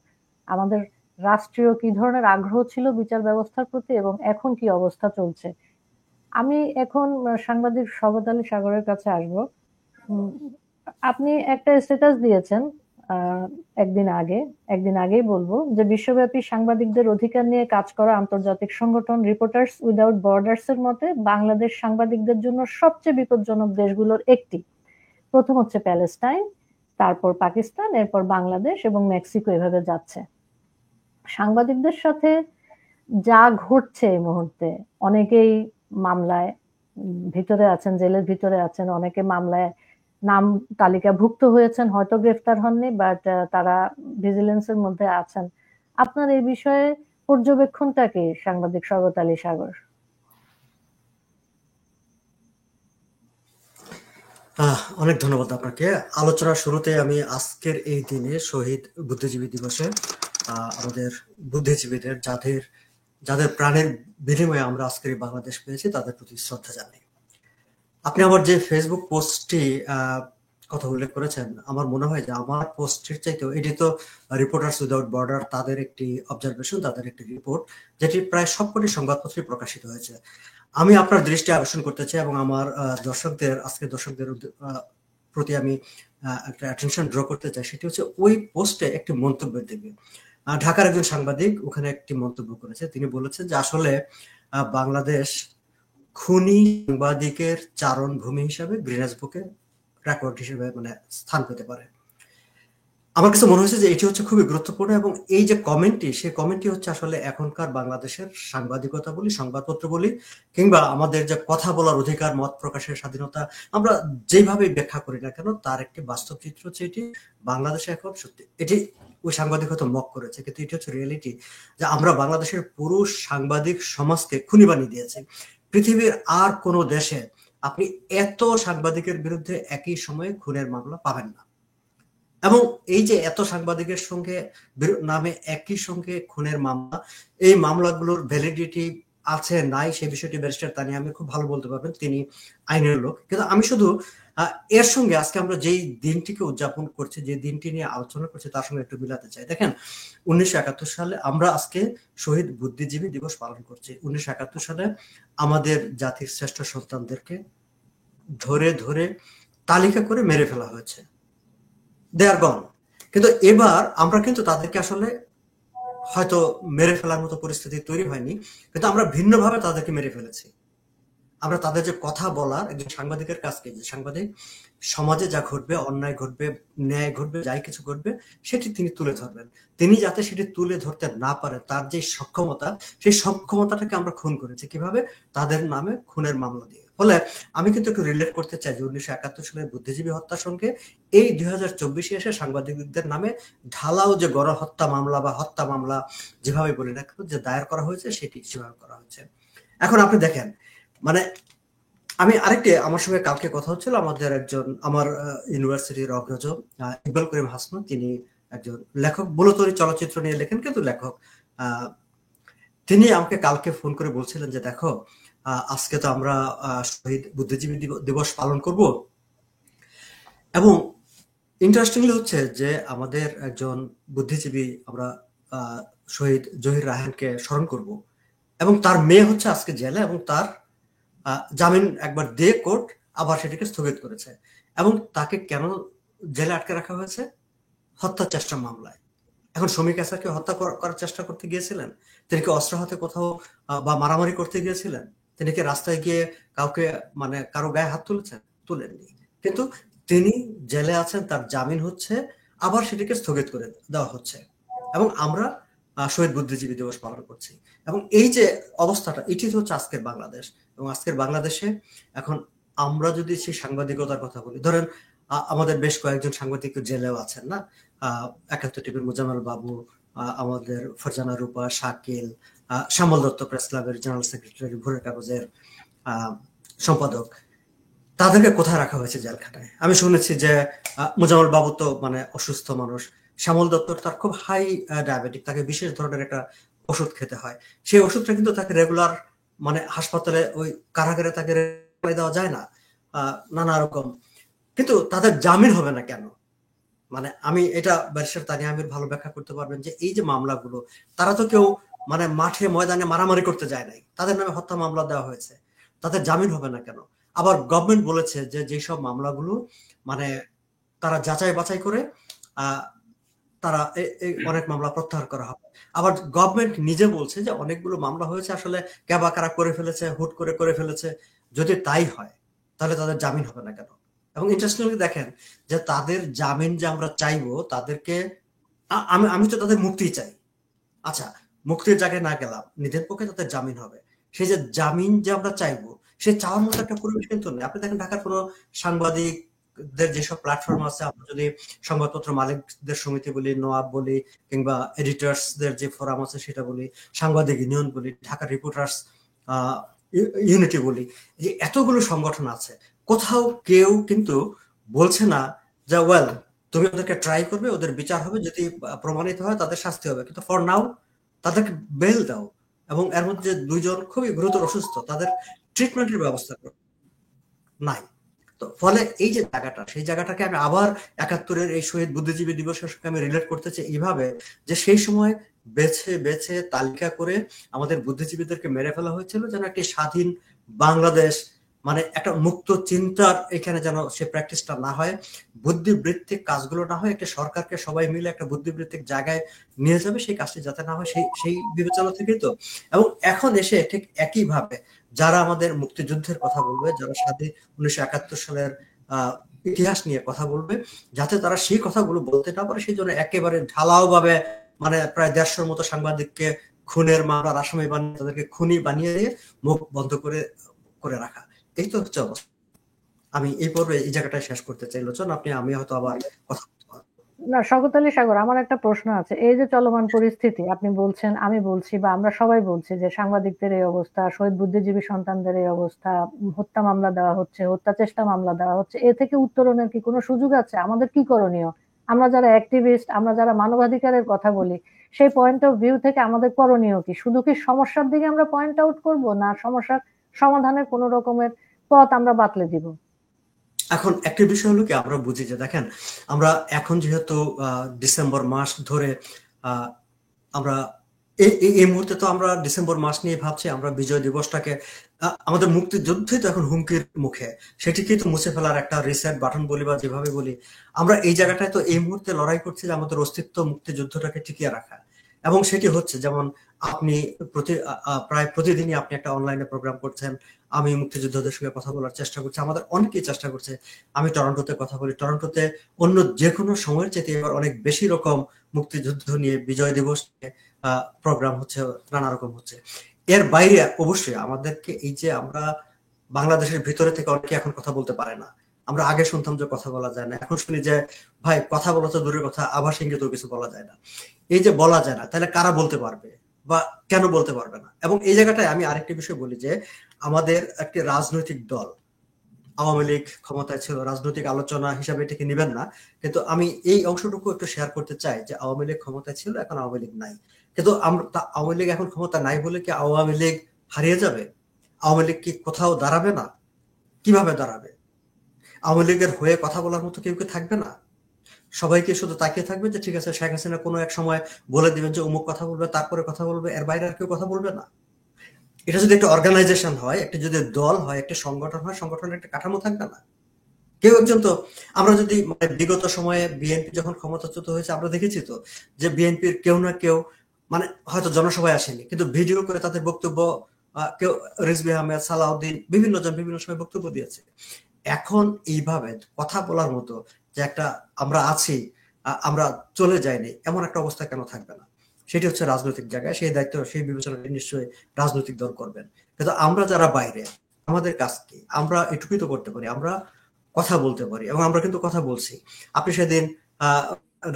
আমাদের রাষ্ট্রীয় কি ধরনের আগ্রহ ছিল বিচার ব্যবস্থার প্রতি এবং এখন কি অবস্থা চলছে। আমি এখন সাংবাদিক শওকত আলী সাগরের কাছে আসবো। আপনি একটা স্ট্যাটাস দিয়েছেন একদিন আগেই বলবো যে বিশ্বব্যাপী সাংবাদিকদের অধিকার নিয়ে কাজ করা আন্তর্জাতিক সংগঠন রিপোর্টার্স উইদাউট বর্ডার্স এর মতে বাংলাদেশ সাংবাদিকদের জন্য সবচেয়ে বিপজ্জনক দেশগুলোর একটি। প্রথম হচ্ছে প্যালেস্টাইন, তারপর পাকিস্তান, এরপর বাংলাদেশ এবং মেক্সিকো, এভাবে যাচ্ছে। সাংবাদিকদের সাথে যা ঘটছে এই মুহূর্তে, অনেকেই মামলায় ভিতরে আছেন, জেলের ভিতরে আছেন, অনেকে মামলায় নাম তালিকাভুক্ত হয়েছেন, হয়তো গ্রেফতার হননি, বাট তারা ভিজিলেন্সের মধ্যে আছেন। আপনার এই বিষয়ে পর্যবেক্ষণটা কি সাংবাদিক শওকত আলী সাগর? অনেক ধন্যবাদ আপনাকে। আলোচনার শুরুতে আমি আজকের এই দিনে শহীদ বুদ্ধিজীবী দিবসে আমাদের বুদ্ধিজীবীদের যাদের প্রাণের বিনিময়ে আমরা আজকের এই বাংলাদেশ পেয়েছি তাদের প্রতি শ্রদ্ধা জানাই। আপনি আমার যে ফেসবুক পোস্টটি কথা উল্লেখ করেছেন, আমার মনে হয় যে আমার পোস্টের চাইতেও এটি তো রিপোর্টার্স উইদাউট বর্ডার, তাদের একটি অবজারভেশন, তাদের একটি রিপোর্ট, যেটি প্রায় সবকটি সংবাদপত্রে প্রকাশিত হয়েছে। আমি আপনার দৃষ্টি আকর্ষণ করতে চাই এবং আমার আজকের দর্শকদের প্রতি আমি একটা অ্যাটেনশন ড্র করতে চাই। সেটি হচ্ছে ওই পোস্টে একটি মন্তব্যের দিকে ঢাকার একজন সাংবাদিক ওখানে একটি মন্তব্য করেছে। তিনি বলেছেন যে আসলে বাংলাদেশ খুনি সাংবাদিকের চারণ ভূমি হিসাবে গ্রিনেস বুকে রেকর্ড হিসেবে মানে স্থান পেতে পারে। আমার কাছে মনে হয়েছে যে এটি হচ্ছে খুবই গুরুত্বপূর্ণ এবং এই যে কমেন্টটি, সেই কমেন্টটি হচ্ছে আসলে এখনকার বাংলাদেশের সাংবাদিকতা বলি, সংবাদপত্র বলি, কিংবা আমাদের যে কথা বলার অধিকার, মত প্রকাশের স্বাধীনতা, আমরা যেভাবে ব্যাখ্যা করি না কেন, তার একটি বাস্তব চিত্র হচ্ছে এটি। বাংলাদেশে এখন সত্যি এটি ওই সাংবাদিকতা মক করেছে, কিন্তু এটি হচ্ছে রিয়েলিটি যে আমরা বাংলাদেশের পুরো সাংবাদিক সমাজকে খুনি বানিয়ে দিয়েছি। পৃথিবীর আর কোনো দেশে আপনি এত সাংবাদিকের বিরুদ্ধে একই সময়ে খুনের মামলা পাবেন না। এবং এই যে এত সাংবাদিকের সঙ্গে নামে একই সঙ্গে খুনের মামলা, এই মামলাগুলোর ভ্যালিডিটি আছে নাই সে বিষয়টি ব্যারিস্টার তানিয়া আমির খুব ভালো বলতে পারবেন, তিনি আইনের লোক। কিন্তু আমি শুধু এর সঙ্গে আজকে আমরা যেই দিনটিকে উদযাপন করছি, যে দিনটি নিয়ে আলোচনা করছি, তার সঙ্গে একটু মিলাতে চাই। দেখেন, 1971 সালে আমরা আজকে শহীদ বুদ্ধিজীবী দিবস পালন করছি। 1971 সালে আমাদের জাতির শ্রেষ্ঠ সন্তানদেরকে ধরে ধরে তালিকা করে মেরে ফেলা হয়েছে। দে আর গন। কিন্তু এবার আমরা কিন্তু তাদেরকে আসলে হয়তো মেরে ফেলার মতো পরিস্থিতি তৈরি হয়নি, কিন্তু আমরা ভিন্নভাবে তাদেরকে মেরে ফেলেছি। আমরা তাদের যে কথা বলার, একজন সাংবাদিকের কাজকে, যে সাংবাদিক সমাজে যা ঘটবে, অন্যায় ঘটবে, ন্যায় ঘটবে, যাই কিছু ঘটবে, সেটি তিনি তুলে ধরবেন। তিনি যাতে সেটি তুলে ধরতে না পারে, তার যে সক্ষমতা, সেই সক্ষমতাটাকে আমরা খুন করেছি। কিভাবে? তাদের নামে খুনের মামলা দিয়ে। ফলে আমি কিন্তু একটু রিলেট করতে চাই যে 1971 সালের বুদ্ধিজীবী হত্যার সঙ্গে এই 2024 এসে সাংবাদিকদের নামে ঢালাও যে গণহত্যা মামলা বা হত্যা মামলা যেভাবে বলি না কেন, যে দায়ের করা হয়েছে, সেটি সেভাবে করা হয়েছে। এখন আপনি দেখেন, মানে আমি আরেকটি, আমার সঙ্গে কালকে কথা হচ্ছিল, আমার ইউনিভার্সিটির অগ্রজ ইকবাল করিম হাসন, তিনি একজন লেখক, মূলত চলচ্চিত্র নিয়ে লেখেন কিন্তু লেখক। তিনি আমাকে কালকে ফোন করে বলছিলেন যে দেখো, আজকে তো আমরা শহীদ বুদ্ধিজীবী দিবস পালন করব এবং ইন্টারেস্টিংলি হচ্ছে যে আমাদের একজন বুদ্ধিজীবী আমরা শহীদ জহির রায়হানকে স্মরণ করব, এবং তার মেয়ে হচ্ছে আজকে জেলে, এবং তার জামিন একবার দিয়ে কোর্ট আবার সেটিকে স্থগিত করেছে। এবং তাকে কেন জেলে আটকে রাখা হয়েছে? হত্যা চেষ্টা মামলায়। এখন শমীক আসারকে হত্যা করার চেষ্টা করতে গিয়েছিলেন? তিনি কি অস্ত্র হাতে কোথাও বা মারামারি করতে গিয়েছিলেন? তিনি কি রাস্তায় গিয়ে কাউকে মানে কারো গায়ে হাত তুলেছেন? তুলেননি। কিন্তু তিনি জেলে আছেন, তার জামিন হচ্ছে, আবার সেটিকে স্থগিত করে দেওয়া হচ্ছে, এবং আমরা শহীদ বুদ্ধিজীবী দিবস পালন করছি। এবং এই যে অবস্থাটা, এটি হচ্ছে আজকের বাংলাদেশ। এবং আজকের বাংলাদেশে এখন আমরা যদি সেই সাংবাদিকতার কথা বলি, ধরেন আমাদের বেশ কয়েকজন সাংবাদিক জেলেও আছেন না, ৭১ টিভির মোজাম্মেল বাবু, আমাদের ফরজানা রূপা, শাকিল, শ্যামল দত্ত প্রেস ক্লাবের জেনারেল সেক্রেটারি, ভোরের কাগজের সম্পাদক, তাদেরকে কোথায় রাখা হয়েছে? জেলখানায়। আমি শুনেছি যে মোজাম্মেল বাবু তো মানে অসুস্থ মানুষ, শ্যামল দত্ত তার খুব হাই ডায়াবেটিক, তাকে বিশেষ ধরনের একটা ওষুধ খেতে হয়, সেই ওষুধটা কিন্তু তাকে রেগুলার মানে হাসপাতালে ওই কারাগারে তাকে দেওয়া যায় না, নানা রকম। কিন্তু তাদের জামিন হবে না কেন? মানে আমি এটা ব্যারিস্টার তানিয়া আমির ভালো ব্যাখ্যা করতে পারবেন যে এই যে মামলাগুলো, তারা তো কেউ মানে মাঠে ময়দানে মারামারি করতে যায় নাই, তাদের নামে হত্যা মামলা দেওয়া হয়েছে, তাদের জামিন হবে না কেন? আবার গভর্নমেন্ট বলেছে যে যেসব মামলাগুলো মানে তারা যাচাই বাছাই করে তারা অনেক মামলা প্রত্যাহার করা হবে। আবার গভর্নমেন্ট নিজে বলছে যে অনেকগুলো মামলা হয়েছে আসলে ক্যাবা কারা করে ফেলেছে, হুট করে ফেলেছে। যদি তাই হয় তাহলে তাদের জামিন হবে না কেন? এবং ইন্টারেস্টিংলি দেখেন যে তাদের জামিন যে আমরা চাইবো, তাদেরকে আমি তো তাদের মুক্তি চাই। আচ্ছা, মুক্তির জায়গায় না গেলাম, নিজের পক্ষে তাদের জামিন হবে, সেই যে জামিন যে আমরা চাইবো, সে চাওয়ার মতো একটা পরিবেশ কিন্তু নেই। আপনি দেখেন ঢাকার কোনো সাংবাদিকদের যেসব প্ল্যাটফর্ম আছে, আমরা যদি সংবাদপত্র মালিকদের সমিতি বলি, নোয়াব বলি, কিংবা এডিটর্সদের যে ফোরাম আছে সেটা বলি, সাংবাদিক ইউনিয়ন বলি, ঢাকা রিপোর্টার্স ইউনিটি বলি, যে এতগুলো সংগঠন আছে, কোথাও কেউ কিন্তু বলছে না যে ওয়েল তুমি ওদেরকে ট্রাই করবে, ওদের বিচার হবে, যদি প্রমাণিত হয় তাদের শাস্তি হবে, কিন্তু ফর নাও তাদেরকে বেল দাও, এবং এর মধ্যে দুইজন খুবই গুরুতর অসুস্থ, তাদের ট্রিটমেন্টের ব্যবস্থা করো নাই। তো ফলে এই যে জায়গাটা, সেই জায়গাটাকে আমি আবার ৭১-এর এই শহীদ বুদ্ধিজীবী দিবসের সঙ্গে আমি রিলেট করতে চাই এইভাবে, যে সেই সময় বেছে বেছে তালিকা করে আমাদের বুদ্ধিজীবীদেরকে মেরে ফেলা হয়েছিল যেন একটি স্বাধীন বাংলাদেশ, মানে একটা মুক্ত চিন্তার এখানে যেন সে প্র্যাকটিসটা না হয়, বুদ্ধিবৃত্তিক কাজগুলো না হয়, একটা সরকারকে সবাই মিলে একটা বুদ্ধিবৃত্তিক জায়গায় নিয়ে যাবে, সেই কাজটি যাতে না হয়, সেই বিবেচনা থেকেই তো। এবং এখন এসে ঠিক একইভাবে যারা আমাদের মুক্তিযুদ্ধের কথা বলবে, যারা 1971 সালের ইতিহাস নিয়ে কথা বলবে, যাতে তারা সেই কথাগুলো বলতে না পারে, সেই জন্য একেবারে ঢালাও ভাবে মানে প্রায় 150-র মতো সাংবাদিককে খুনের মামলার আসামি বানিয়ে তাদেরকে খুনি বানিয়ে দিয়ে মুখ বন্ধ করে রাখা। এই তো হচ্ছে অবস্থা। আমি এই পর্বে এই জায়গাটায় শেষ করতে চাই। লোচন, আমি হয়তো আবার কথা না, শওকত আলী সাগর, আমার একটা প্রশ্ন আছে। এই যে চলমান পরিস্থিতি, আপনি বলছেন, আমি বলছি, বা আমরা সবাই বলছি যে সাংবাদিকদের এই অবস্থা, শহীদ বুদ্ধিজীবী সন্তানদের এই অবস্থা, হত্যা মামলা দেওয়া হচ্ছে, হত্যা চেষ্টা মামলা দেওয়া হচ্ছে, এ থেকে উত্তরণের কি কোনো সুযোগ আছে? আমাদের কি করণীয়? আমরা যারা অ্যাক্টিভিস্ট, আমরা যারা মানবাধিকারের কথা বলি, সেই পয়েন্ট অফ ভিউ থেকে আমাদের করণীয় কি? শুধু কি সমস্যার দিকে আমরা পয়েন্ট আউট করব, না সমস্যার সমাধানের কোন রকমের পথ আমরা বাতলে দিব? এখন একটা বিষয় হলো কি, আমরা বুঝি যে দেখেন, আমরা এখন যেহেতু ডিসেম্বর মাস ধরে আমরা এই মুহূর্তে তো আমরা ডিসেম্বর মাস নিয়ে ভাবছি, আমরা বিজয় দিবসটাকে আমাদের মুক্তিযুদ্ধই তো এখন হুমকির মুখে, সেটিকেই তো মুছে ফেলার একটা রিসেট বাটন বলি বা যেভাবে বলি, আমরা এই জায়গাটায় তো এই মুহূর্তে লড়াই করছি যে আমাদের অস্তিত্ব মুক্তিযুদ্ধটাকে টিকিয়ে রাখা। এবং সেটি হচ্ছে, যেমন আপনি প্রায় প্রতিদিনই আপনি একটা অনলাইনে প্রোগ্রাম করছেন, আমি মুক্তিযোদ্ধাদের সঙ্গে কথা বলার চেষ্টা করছি, আমাদের অনেকেই চেষ্টা করছে। আমি টরন্টোতে কথা বলি, টরন্টোতে অন্য যে কোনো সময়ের চেয়ে এবার অনেক বেশি রকম মুক্তিযুদ্ধ নিয়ে, বিজয় দিবস নিয়ে প্রোগ্রাম হচ্ছে, নানা রকম হচ্ছে। এর বাইরে অবশ্যই আমাদেরকে এই যে আমরা বাংলাদেশের ভিতরে থেকে অনেকে এখন কথা বলতে পারে না। আমরা আগে শুনতাম যে কথা বলা যায় না, এখন শুনি যে ভাই কথা বলা তো দূরের কথা, আভাস ইঙ্গিতেও কিছু বলা যায় না। এই যে বলা যায় না, তাহলে কারা বলতে পারবে বা কেন বলতে পারবে না? এবং এই জায়গাটায় আমি আরেকটি বিষয় বলি যে আমাদের একটি রাজনৈতিক দল, আওয়ামী লীগ ক্ষমতায় ছিল, রাজনৈতিক আলোচনা হিসাবে এটাকে নেবেন না, কিন্তু আমি এই অংশটুকু একটু শেয়ার করতে চাই যে আওয়ামী লীগ ক্ষমতায় ছিল, এখন আওয়ামী লীগ নাই। কিন্তু আওয়ামী লীগ এখন ক্ষমতা নাই বলে কি আওয়ামী লীগ হারিয়ে যাবে? আওয়ামী লীগ কি কোথাও দাঁড়াবে না? কিভাবে দাঁড়াবে? আওয়ামী লীগের হয়ে কথা বলার মতো কেউ কি থাকবে না? সবাইকে শুধু তাকিয়ে থাকবে যে ঠিক আছে শেখ হাসিনা কোনো এক সময় বলে দিবেন যে অমুক কথা বলবে, তারপরে কথা বলবে, এর বাইরে আর কেউ কথা বলবে না। এটা যদি একটা অর্গানাইজেশন হয়, একটা যদি দল হয়, একটা সংগঠন হয়, সংগঠনের একটা কাঠামো থাকবে না। কেউ একজন তো, আমরা যদি মানে বিগত সময়ে বিএনপি যখন ক্ষমতাচ্যুত হয়েছে আমরা দেখেছি তো যে বিএনপির কেউ না কেউ মানে হয়তো জনসভায় আসেনি কিন্তু ভিডিও করে তাদের বক্তব্য কেউ রিজভী আহমেদ, সালাউদ্দিন বিভিন্ন জন বিভিন্ন সময় বক্তব্য দিয়েছে। এখন এইভাবে কথা বলার মতো যে একটা আমরা আছি, আমরা চলে যাইনি, এমন একটা অবস্থা কেন থাকবে না? সেটি হচ্ছে রাজনৈতিক জায়গায়, সেই দায়িত্ব সেই বিবেচনাটি নিশ্চয়ই রাজনৈতিক দল করবেন। কিন্তু আমরা যারা বাইরে, আমাদের কাজ কি? আমরা এটুকুই তো করতে পারি, আমরা কথা বলতে পারি এবং আমরা কিন্তু কথা বলছি। আপনি সেদিন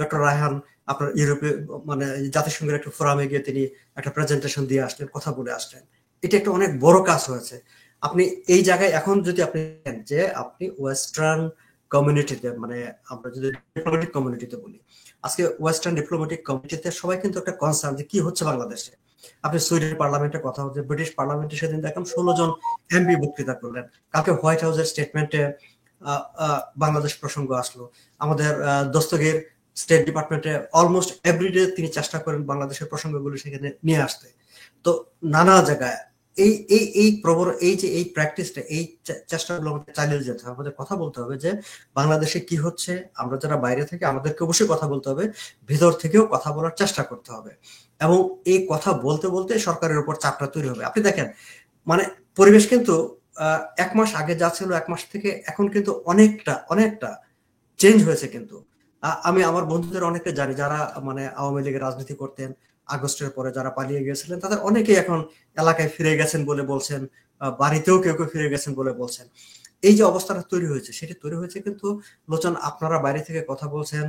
ডক্টর রায়হান আপনার ইউরোপে মানে জাতিসংঘের একটা ফোরামে গিয়ে তিনি একটা প্রেজেন্টেশন দিয়ে আসলেন, কথা বলে আসলেন। এটা একটা অনেক বড় কাজ হয়েছে। আপনি এই জায়গায় এখন যদি আপনি যে আপনি ওয়েস্টার্ন কমিউনিটিতে মানে আমরা যদি ডিপ্লোম্যাটিক কমিউনিটিতে বলি, আজকে ওয়েস্টার্ন ডিপ্লোম্যাটিক কমিউনিটিতে সবাই কিন্তু একটা কনসার্ন যে কি হচ্ছে বাংলাদেশে। আপনি সুইডেন পার্লামেন্টে কথা হচ্ছে, ব্রিটিশ পার্লামেন্টে সেদিন দেখলাম 16 জন এমপি বক্তৃতা করলেন। কালকে হোয়াইট হাউসের স্টেটমেন্টে বাংলাদেশ প্রসঙ্গ আসলো। আমাদের দস্তগীর স্টেট ডিপার্টমেন্টে অলমোস্ট এভরিডে তিনি চেষ্টা করেন বাংলাদেশের প্রসঙ্গগুলো সেখানে নিয়ে আসতে। তো নানা জায়গায় এই এই এই প্রবর এই যে এই প্র্যাকটিসটা, এই চেষ্টাগুলো আমাদের চালিয়ে যেতে হবে। আমাদের কথা বলতে হবে যে বাংলাদেশে কি হচ্ছে, আমরা যারা বাইরে থেকে আমাদেরকে অবশ্যই কথা বলতে হবে, ভিতর থেকেও কথা বলার চেষ্টা করতে হবে এবং এই কথা বলতে বলতে সরকারের উপর চাপটা তৈরি হবে। আপনি দেখেন মানে পরিবেশ কিন্তু 1 মাস আগে যা ছিল 1 মাস থেকে এখন কিন্তু অনেকটা চেঞ্জ হয়েছে। কিন্তু আমি আমার বন্ধুদের অনেকে জানি যারা মানে আওয়ামী লীগের রাজনীতি করতেন, আগস্টের পরে যারা পালিয়ে গিয়েছিলেন তাদের অনেকেই এখন এলাকায় ফিরে গেছেন বলে বলছেন, বাড়িতেও কেউ ফিরে গেছেন বলে বলছেন। এই যে অবস্থাটা তৈরি হয়েছে সেটি তৈরি হয়েছে কিন্তু লোচন আপনারা বাইরে থেকে কথা বলছেন,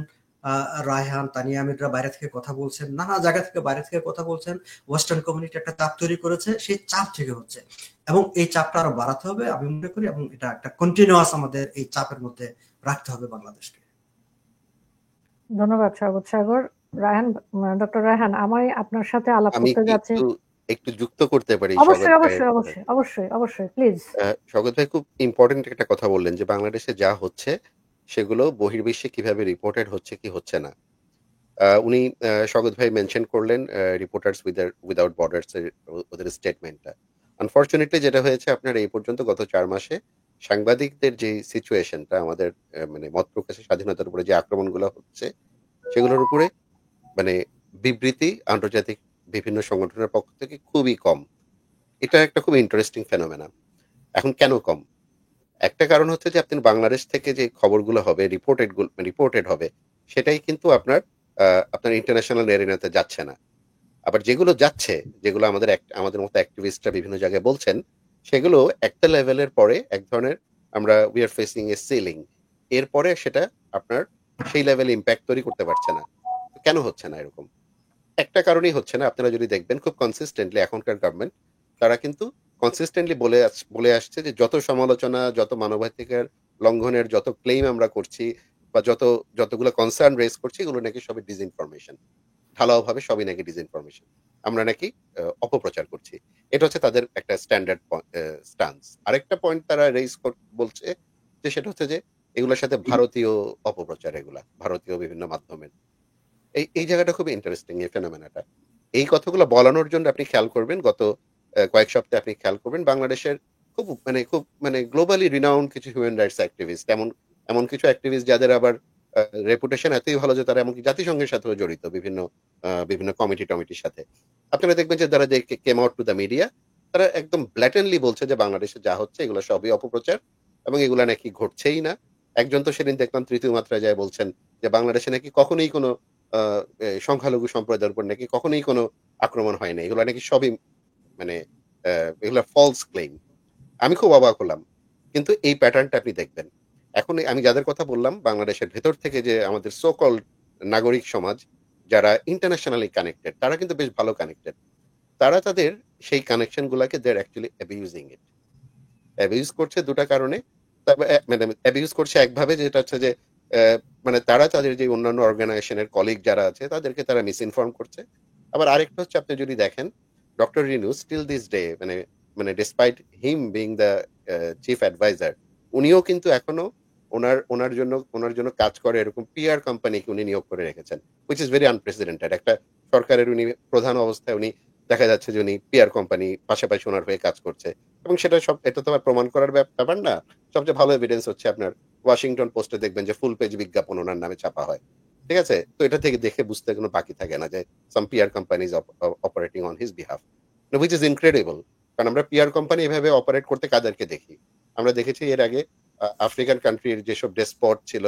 রায়হান, তানিয়া আমিররা বাইরে থেকে কথা বলছেন, নানা জায়গা থেকে বাইরে থেকে কথা বলছেন, ওয়েস্টার্ন কমিউনিটি একটা চাপ তৈরি করেছে, সেই চাপ থেকে হচ্ছে এবং এই চাপটা আরো বাড়াতে হবে আমি মনে করি এবং এটা একটা কন্টিনিউয়াস আমাদের এই চাপের মধ্যে রাখতে হবে বাংলাদেশকে। ধন্যবাদ স্বাগত সাগর। রায়হান, ডক্টর রায়হান, আমি আপনার সাথে আলাপ আমি করতে যাচ্ছি। একটু যুক্ত করতে পারি অবশ্যই স্বাগত অবশ্যই ভাইয়ের অবশ্যই অবশ্যই অবশ্যই প্লিজ। স্বাগত ভাই খুব ইম্পর্টেন্ট একটা কথা বললেন যে বাংলাদেশে যা হচ্ছে সেগুলো বহির্বিশ্বে কিভাবে রিপোর্টেড হচ্ছে কি হচ্ছে না। উনি স্বাগত ভাই মেনশন করলেন রিপোর্টার্স উইদাউট বর্ডার্স এর ওদের স্টেটমেন্টটা। আনফরচুনেটলি যেটা হয়েছে আপনার এই পর্যন্ত গত 4 মাসে সাংবাদিকদের যে সিচুয়েশনটা আমাদের মানে মত প্রকাশের স্বাধীনতার উপরে যে আক্রমণগুলো হচ্ছে সেগুলোর উপরে মানে বিবৃতি আন্তর্জাতিক বিভিন্ন সংগঠনের পক্ষ থেকে খুবই কম। এটা একটা খুব ইন্টারেস্টিং ফেনোমেনা। এখন কেন কম? একটা কারণ হচ্ছে যে আপনি বাংলাদেশ থেকে যে খবরগুলো হবে রিপোর্টেড হবে সেটাই কিন্তু আপনার ইন্টারন্যাশনাল এরিনাতে যাচ্ছে না। আবার যেগুলো যাচ্ছে, যেগুলো আমাদের মতো অ্যাক্টিভিস্টরা বিভিন্ন জায়গায় বলছেন, সেগুলো একটা লেভেলের পরে এক ধরনের আমরা we are facing A ceiling. এরপরে সেটা আপনার সেই লেভেলে ইম্প্যাক্ট তৈরি করতে পারছে না। কেন হচ্ছে না এরকম? একটা কারণেই হচ্ছে না। আপনারা যদি দেখবেন খুব কনসিস্টেন্টলি এখনকার গভর্নমেন্ট তারা কিন্তু কনসিস্টেন্টলি বলে আসছে যে যত সমালোচনা, যত মানবাধিকার লঙ্ঘনের যত ক্লেইম আমরা করছি বা যতগুলো কনসার্ন রেজ করছি এগুলো নাকি সবই ডিসইনফরমেশন। ঢালাওভাবে সবই নাকি ডিসইনফরমেশন। আমরা নাকি অপপ্রচার করছি। এটা হচ্ছে তাদের একটা স্ট্যান্ডার্ড স্টান্স। আরেকটা পয়েন্ট তারা বলছে যে সেটা হচ্ছে যে এগুলোর সাথে ভারতীয় অপপ্রচার, এগুলা ভারতীয় বিভিন্ন মাধ্যমের। এই জায়গাটা খুব ইন্টারেস্টিং এই ফেনোমেনাটা। এই কথাগুলো বলানোর জন্য আপনি খেয়াল করবেন গত কয়েক সপ্তাহে আপনি খেয়াল করবেন বাংলাদেশের খুব মানে গ্লোবালি রিনাউন্ড কিছু হিউম্যান রাইটস অ্যাক্টিভিস্ট, এমন কিছু অ্যাক্টিভিস্ট যাদের আবার রেপুটেশন এতই ভালো যে তারা এমনকি জাতিসংঘের সাথেও জড়িত বিভিন্ন কমিটির সাথে। আপনারা দেখবেন যে যারা came out to the media তারা একদম ব্ল্যাটেনলি বলছে যে বাংলাদেশে যা হচ্ছে এগুলো সবই অপপ্রচার এবং এগুলা নাকি ঘটছেই না। একজন তো সেদিন দেখলাম তৃতীয় মাত্রায় যায় বলছেন যে বাংলাদেশে নাকি কখনোই কোনো সংখ্যালঘু সম্প্রদায়ের উপর নাকি কখনোই কোনো আক্রমণ হয় না, এগুলো নাকি সবই মানে এগুলো ফলস ক্লেইম। আমি খুব অবাক হলাম। কিন্তু এই প্যাটার্নটা আপনি দেখবেন এখন আমি যাদের কথা বললাম বাংলাদেশের ভেতর থেকে যে আমাদের সো কল্ড নাগরিক সমাজ যারা ইন্টারন্যাশনালি কানেক্টেড তারা কিন্তু বেশ ভালো কানেক্টেড। তারা তাদের সেই কানেকশন গুলাকে দে আর অ্যাকচুয়ালি অ্যাবিউজিং ইট। অ্যাবিউজ করছে দুটা কারণে। মানে অ্যাবিউজ করছে একভাবে যেটা হচ্ছে যে মানে তারা তাদের যে অন্যান্য অর্গানাইজেশনের কলিগ যারা আছে তাদেরকে তারা মিসইনফর্ম করছে। আবার আরেকটা হচ্ছে আপনি যদি দেখেন doctor Rinu still this day মানে despite him being the chief adviser উনিও কিন্তু এখনো ওনার জন্য কাজ করে এরকম পিআর কোম্পানিকে উনি নিয়োগ করে রেখেছেন, হুইচ ইজ ভেরি আনপ্রেসিডেন্টেড। একটা সরকারের উনি প্রধান অবস্থায় উনি দেখা যাচ্ছে যে উনি পিআর কোম্পানি পাশাপাশি ওনার হয়ে কাজ করছে, এবং এটা তো আর প্রমাণ করার ব্যাপার না। সবচেয়ে ভালো এভিডেন্স হচ্ছে আপনার ওয়াশিংটন পোস্টে দেখবেন যে ফুল পেজ বিজ্ঞাপন ওনার নামে ছাপা হয়, ঠিক আছে? তো এটা থেকে দেখে বুঝতে কোনো বাকি থাকে না যে some PR company is operating on his behalf, which is incredible. কারণ আমরা পিআর কোম্পানি এভাবে অপারেট করতে কাদেরকে দেখি? আমরা দেখেছি এর আগে আফ্রিকান কান্ট্রির যেসব ডেসপট ছিল,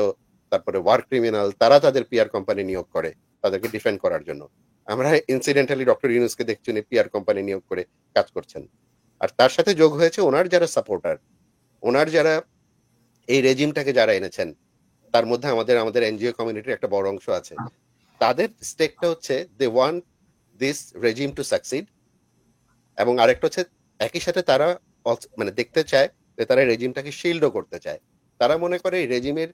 তারপরে ওয়ার ক্রিমিনাল, তারা তাদের পিআর কোম্পানি নিয়োগ করে তাদেরকে ডিফেন্ড করার জন্য। আমরা ইনসিডেন্টালি ডক্টর ইউনুসকে দেখছি উনি পিআর কোম্পানি নিয়োগ করে কাজ করছেন। আর তার সাথে যোগ হয়েছে ওনার যারা সাপোর্টার, ওনার যারা এই রেজিমটাকে যারা এনেছেন, তার মধ্যে আমাদের এনজিও কমিউনিটির একটা বড় অংশ আছে। তাদের স্টেকটা হচ্ছে they want this regime to succeed, এবং আরেকটা হচ্ছে একই সাথে তারা মানে দেখতে চায় যে তারা রেজিমটাকে শিল্ডও করতে চায়। তারা মনে করে এই রেজিমের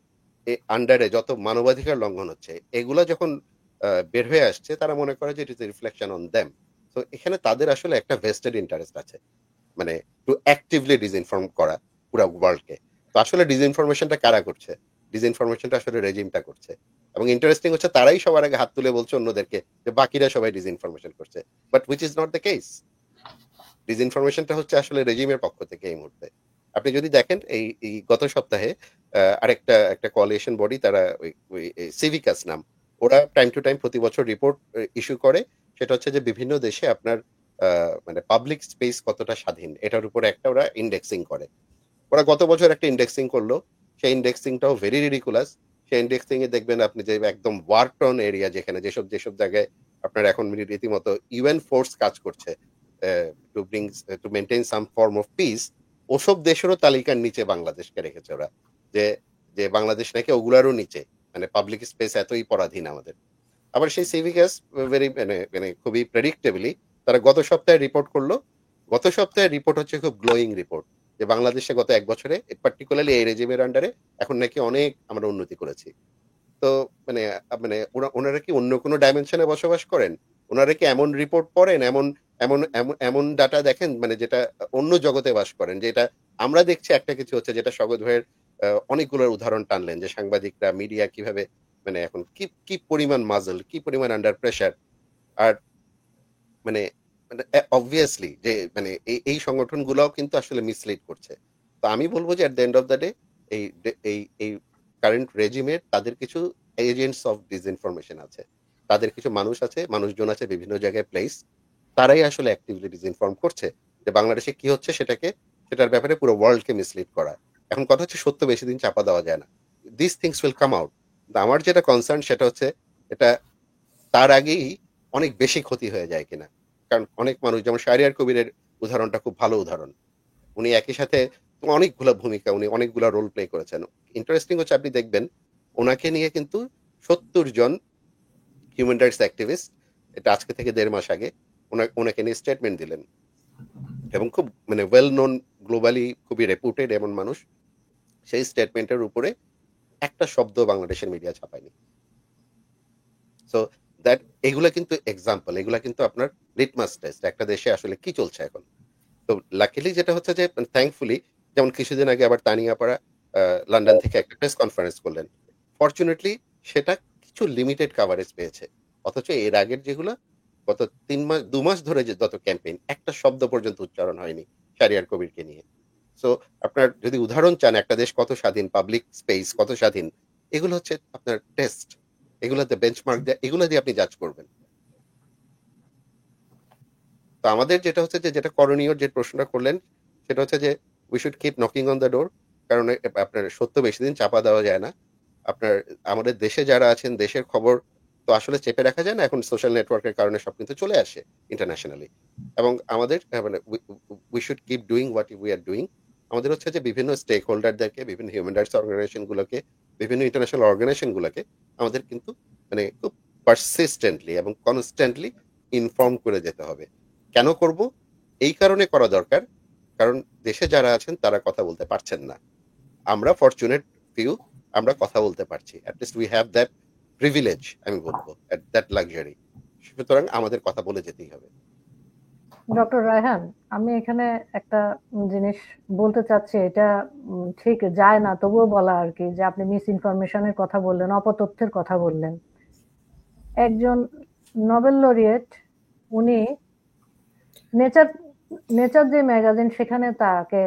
আন্ডারে যত মানবাধিকার লঙ্ঘন হচ্ছে এগুলো যখন বের হয়ে আসছে, তারা মনে করে যে it is reflection on them. তো এখানে তাদের আসলে একটা ভেস্টেড ইন্টারেস্ট আছে, মানে টু অ্যাক্টিভলি ডিসইনফর্ম করা পুরো ওয়ার্ল্ডকে। তো আসলে ডিসইনফরমেশনটা কারা করছে? ডিসইনফরমেশনটা আসলে রেজিমটা করছে। এবং ইন্টারেস্টিং হচ্ছে তারাই সবার আগে হাত তুলে বলছে অন্যদেরকে যে বাকিরা সবাই ডিসইনফরমেশন করছে, but which is not the case. ডিসইনফরমেশনটা হচ্ছে আসলে রেজিমের পক্ষ থেকে এই মুহূর্তে। আপনি যদি দেখেন এই গত সপ্তাহে একটা কোয়ালিশন বডি, তারা ওই সিভিকাস নাম, ওরা টাইম টু টাইম প্রতি বছর রিপোর্ট ইস্যু করে। সেটা হচ্ছে যে বিভিন্ন দেশে আপনার মানে পাবলিক স্পেস কতটা স্বাধীন, এটার উপরে একটা ওরা ইন্ডেক্সিং করে। ওরা গত বছর একটা ইন্ডেক্সিং করলো, সেই ইন্ডেক্সিংটাও ভেরি রিডিকুলাস। সেই ইন্ডেক্সিং এ দেখবেন আপনি যে একদম ওয়ারটন এরিয়া, যেখানে যেসব জায়গায় আপনার এখন রীতিমতো ইউএন ফোর্স কাজ করছে to maintain some form of piece, ওসব দেশেরও তালিকার নিচে বাংলাদেশকে রেখেছে ওরা, যে বাংলাদেশ নাকি ওগুলারও নিচে, মানে পাবলিক স্পেস এতই পরাধীন আমাদের। আবার সেই সিভিকাস ভেরি মানে খুবই প্রেডিক্টেবলি তারা গত সপ্তাহে রিপোর্ট করলো। গত সপ্তাহের রিপোর্ট হচ্ছে খুব গ্লোয়িং রিপোর্ট, যে বাংলাদেশে গত 1 বছরে পার্টিকুলারলি এই রেজিমের আন্ডারে এখন নাকি অনেক আমরা উন্নতি করেছি। তো মানে মানে ওনারা কি অন্য কোনো ডাইমেনশনে বসবাস করেন? ওনারা কি এমন রিপোর্ট পড়েন, এমন এমন এমন এমন ডাটা দেখেন, মানে যেটা অন্য জগতে বাস করেন? যেটা আমরা দেখছি একটা কিছু হচ্ছে, যেটা স্বগত ভাইয়ের অনেকগুলোর উদাহরণ টানলেন, যে সাংবাদিকরা, মিডিয়া কিভাবে মানে এখন কি পরিমাণ মাজল, কি পরিমাণ আন্ডার প্রেসার। আর মানে মানে অবভিয়াসলি যে মানে এই সংগঠনগুলোও কিন্তু আসলে মিসলিড করছে। তো আমি বলবো যে at the end of the day এই কারেন্ট রেজিমের তাদের কিছু এজেন্টস অফ ডিসইনফরমেশন আছে, তাদের কিছু মানুষজন আছে বিভিন্ন জায়গায় প্লেস, তারাই আসলে অ্যাক্টিভলি ডিসইনফর্ম করছে যে বাংলাদেশে কি হচ্ছে সেটার ব্যাপারে পুরো ওয়ার্ল্ডকে মিসলিড করা। এখন কথা হচ্ছে সত্য বেশি দিন চাপা দেওয়া যায় না, this things will come out. আমার যেটা কনসার্ন সেটা হচ্ছে এটা তার আগেই অনেক বেশি ক্ষতি হয়ে যায় কিনা। কারণ অনেক মানুষ, যেমন শাহরিয়ার কবিরের উদাহরণটা খুব ভালো উদাহরণ, উনি একই সাথে অনেকগুলা ভূমিকা, উনি অনেকগুলা রোল প্লে করেছেন। ইন্টারেস্টিং হচ্ছে আপনি দেখবেন ওনাকে নিয়ে কিন্তু 70 জন হিউম্যান রাইটস অ্যাক্টিভিস্ট, এটা আজকে থেকে 1.5 মাস আগে ওনাকে নিয়ে স্টেটমেন্ট দিলেন, এবং খুব মানে ওয়েল নোন, গ্লোবালি খুবই রেপুটেড এমন মানুষ, সেই স্টেটমেন্টের উপরে একটা শব্দ বাংলাদেশের মিডিয়া ছাপায়নি। সো দ্যাট এগুলা কিন্তু এক্সাম্পল, এগুলা কিন্তু আপনার লিটমাস টেস্ট একটা দেশে আসলে কি চলছে এখন। তো লাকিলি যেটা হচ্ছে যে থ্যাঙ্কফুলি, যেমন কিছুদিন আগে আবার তানিয়াপাড়া লন্ডন থেকে একটা প্রেস কনফারেন্স করলেন, ফরচুনেটলি সেটা কিছু লিমিটেড কাভারেজ পেয়েছে। অথচ এর আগের যেগুলো গত 2 মাস ধরে যে যত ক্যাম্পেইন, একটা শব্দ পর্যন্ত উচ্চারণ হয়নি শাহরিয়ার কবিরকে নিয়ে। সো আপনার যদি উদাহরণ চান একটা দেশ কত স্বাধীন, পাবলিক স্পেস কত স্বাধীন, এগুলো হচ্ছে আপনার টেস্ট, এগুলোতে বেঞ্চমার্ক দিয়ে, এগুলো দিয়ে আপনি জাজ করবেন। তো আমাদের যেটা হচ্ছে যেটা করণীয়, যে প্রশ্নটা করলেন সেটা হচ্ছে যে we should keep knocking on the door. কারণ আপনার সত্য বেশি দিন চাপা দেওয়া যায় না। আপনার আমাদের দেশে যারা আছেন, দেশের খবর তো আসলে চেপে রাখা যায় না, এখন সোশ্যাল নেটওয়ার্কের কারণে সব কিন্তু চলে আসে ইন্টারন্যাশনালি। এবং আমাদের মানে we should keep doing what we are doing. আমাদের হচ্ছে যে বিভিন্ন স্টেক হোল্ডারদেরকে, বিভিন্ন হিউম্যান রাইটস অর্গানাইজেশনগুলোকে, বিভিন্ন ইন্টারন্যাশনাল অর্গানাইজেশনগুলোকে আমাদের কিন্তু মানে খুব পারসিস্টেন্টলি এবং কনস্ট্যান্টলি ইনফর্ম করে যেতে হবে। কেন করব? এই কারণে করা দরকার, কারণ দেশে যারা আছেন তারা কথা বলতে পারছেন না। আমরা ফরচুনেট ফিউ, আমরা কথা বলতে পারছি, at least we have that privilege, আমি বলবো দ্যাট লাক্সারি। সুতরাং আমাদের কথা বলে যেতেই হবে। ডক্টর রায়হান, আমি এখানে একটা জিনিস বলতে চাচ্ছি, এটা ঠিক যায় না, তবুও বলা আর কি, যে আপনি মিস ইনফরমেশনের কথা বললেন, অপতথ্যের কথা বললেন। একজন নোবেল লরিয়েট, উনি নেচার নেচার যে ম্যাগাজিন, সেখানে তাকে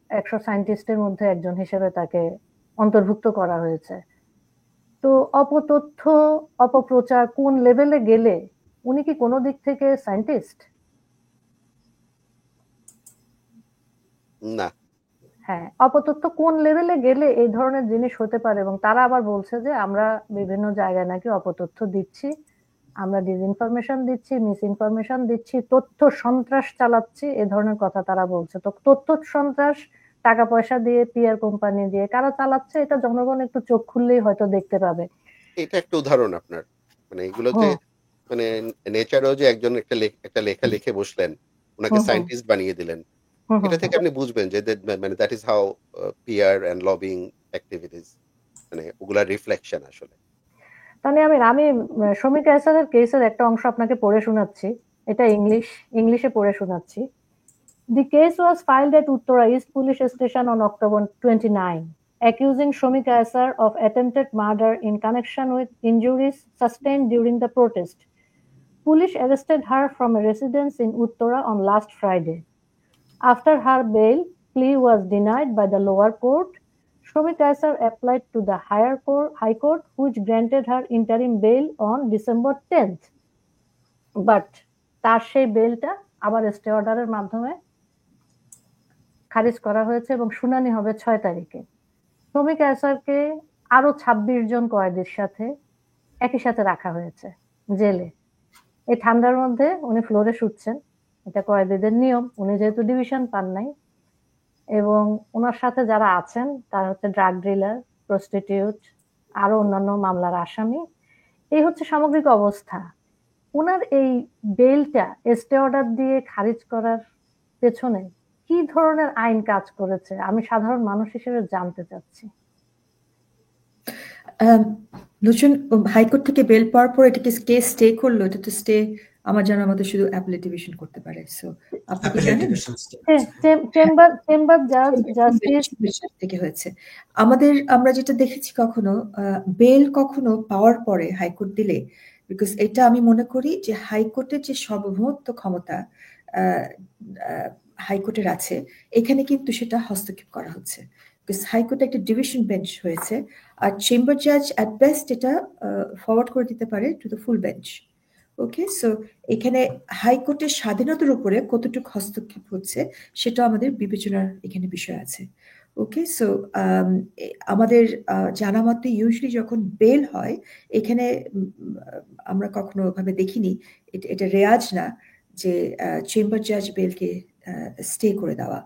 100 সায়েন্টিস্টের মধ্যে একজন হিসেবে তাকে অন্তর্ভুক্ত করা হয়েছে। তো অপতথ্য, অপপ্রচার কোন লেভেলে গেলে, উনি কি কোনো দিক থেকে সায়েন্টিস্ট? না, হ্যাঁ, অপতথ্য কোন লেভেলে গেলে এই ধরনের জিনিস হতে পারে? এবং তারা আবার বলছে যে আমরা বিভিন্ন জায়গায় নাকি অপতথ্য দিচ্ছি, আমরা ডিসইনফরমেশন দিচ্ছি, মিস ইনফরমেশন দিচ্ছি, তথ্য সন্ত্রাস চালাচ্ছি, এ ধরনের কথা তারা বলছে। তো তথ্য সন্ত্রাস টাকা পয়সা দিয়ে, পিআর কোম্পানি দিয়ে কারা চালাচ্ছে, এটা জনগণ একটু চোখ খুললেই হয়তো দেখতে পাবে। এটা একটা উদাহরণ আপনার, মানে এগুলো যে হুম মানে নেচারও যে একজন একটা লেখা লিখে বসলেন, ওনাকে হুম হুম সায়েন্টিস্ট বানিয়ে দিলেন, হুম এটা হুম থেকে আপনি বুঝবেন যে মানে that is how PR and lobbying activities, মানে ওগুলা রিফ্লেকশন আসলে। তাহলে আমি আমি শ্রমিক আহসানের কেসের একটা অংশ আপনাকে পড়ে শোনাচ্ছি। এটা ইংলিশে পড়ে শোনাচ্ছি। The case was filed at Uttara East Police Station on October 29, accusing Shomik Aisar of attempted murder in connection with injuries sustained during the protest. Police arrested her from a residence in Uttara on last Friday. After her bail plea was denied by the lower court, Shomik Aisar applied to the High Court, which granted her interim bail on December 10th. But তার সেই বেলটা আবার স্টে অর্ডারের মাধ্যমে খারিজ করা হয়েছে এবং শুনানি হবে 6 তারিখে। শ্রমিক আহসানকে আরো 26 জন কয়েদির সাথে একই সাথে রাখা হয়েছে জেলে। এই ঠান্ডার মধ্যে উনি ফ্লোরে শুচ্ছেন, এটা কয়েদিদের নিয়ম, উনি যেহেতু ডিভিশন পান নাই। এবং ওনার সাথে যারা আছেন তারা হচ্ছে ড্রাগ ডিলার, প্রস্টিটিউট, আরো অন্যান্য মামলার আসামি। এই হচ্ছে সামগ্রিক অবস্থা। ওনার এই বেলটা স্টে অর্ডার দিয়ে খারিজ করার পেছনে কি ধরনের আইন কাজ করেছে, আমি সাধারণ মানুষ হিসেবে জানতে চাচ্ছি। লোচন, হাইকোর্ট থেকে বেল পাওয়ার পর এটাকে কেস স্টে করলো, এটা তো স্টে আমার জানার মতো শুধু অ্যাপিলেট ডিভিশন করতে পারে। সো আপনি কি জানেন? চেম্বার জাস্টিস থেকে হয়েছে। আমরা যেটা দেখেছি, কখনো বেল কখনো পাওয়ার পরে হাইকোর্ট দিলে, বিকজ এটা আমি মনে করি যে হাইকোর্টের যে সার্বভৌমত্ব ক্ষমতা হাইকোর্টের আছে, এখানে কিন্তু সেটা হস্তক্ষেপ করা হচ্ছে। বিকজ হাইকোর্টে একটা ডিভিশন বেঞ্চ হয়েছে, আর চেম্বার জাজ অ্যাট বেস্ট এটা ফরওয়ার্ড করে দিতে পারে to the full bench. Okay, so এখানে হাইকোর্টের স্বাধীনতার উপরে কতটুকু হস্তক্ষেপ হচ্ছে সেটা আমাদের বিবেচনার এখানে বিষয় আছে। ওকে, সো আমাদের জানা মতে ইউজুয়ালি যখন বেল হয়, এখানে আমরা কখনো ওভাবে দেখিনি, এটা রেয়াজ না যে চেম্বার জাজ বেলকে স্টে করে দেওয়া।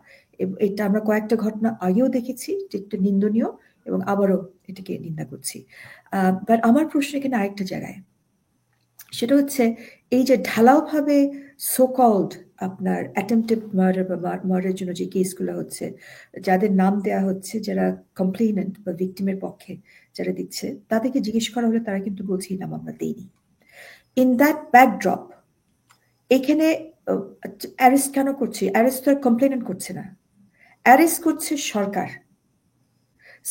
এটা আমরা কয়েকটা ঘটনা আগেও দেখেছি, যেটা নিন্দনীয়, এবং আবারও এটাকে নিন্দা করছি। বাট আমার প্রশ্ন এখানে আরেকটা জায়গায়, সেটা হচ্ছে এই যে ঢালাওভাবে সো-কল্ড আপনার অ্যাটেম্পটেড মার্ডার বা মার্ডারের জন্য যে কেসগুলো হচ্ছে, যাদের নাম দেওয়া হচ্ছে, যারা কমপ্লেইনেন্ট বা ভিকটিমের পক্ষে যারা দিচ্ছে, তাদেরকে জিজ্ঞেস করা হলে তারা কিন্তু বলছে নাম আমরা দেইনি। ইন দ্যাট ব্যাকড্রপ এখানে অ্যারেস্ট কেন করছে? অ্যারেস্ট তো আর কমপ্লেইনেন্ট করছে না, অ্যারেস্ট করছে সরকার।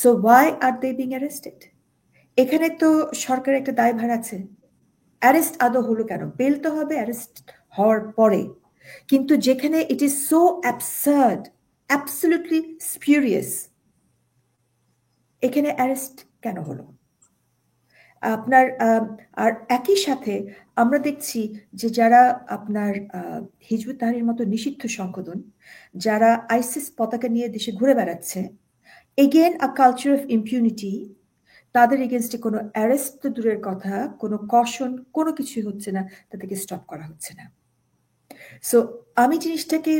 সো ওয়াই আর দে বিং অ্যারেস্টেড? এখানে তো সরকারের একটা দায়ভার আছে। অ্যারেস্ট আদৌ হলো কেন? বেল তো হবে অ্যারেস্ট হওয়ার পরে, কিন্তু যেখানে it is so absurd, absolutely spurious, এখানে অ্যারেস্ট কেন হলো আপনার? আর একই সাথে আমরা দেখছি যে যারা আপনার হিজবুত তাহরীরের মতো নিষিদ্ধ সংগঠন, যারা আইসিস পতাকা নিয়ে দেশে ঘুরে বেড়াচ্ছে, again a culture of impunity, তাদের এগেনস্টে কোনো অ্যারেস্ট তো দূরের কথা, কোনো কশন, কোনো কিছুই হচ্ছে না, তাদেরকে স্টপ করা হচ্ছে না। সো আমি জিনিসটাকে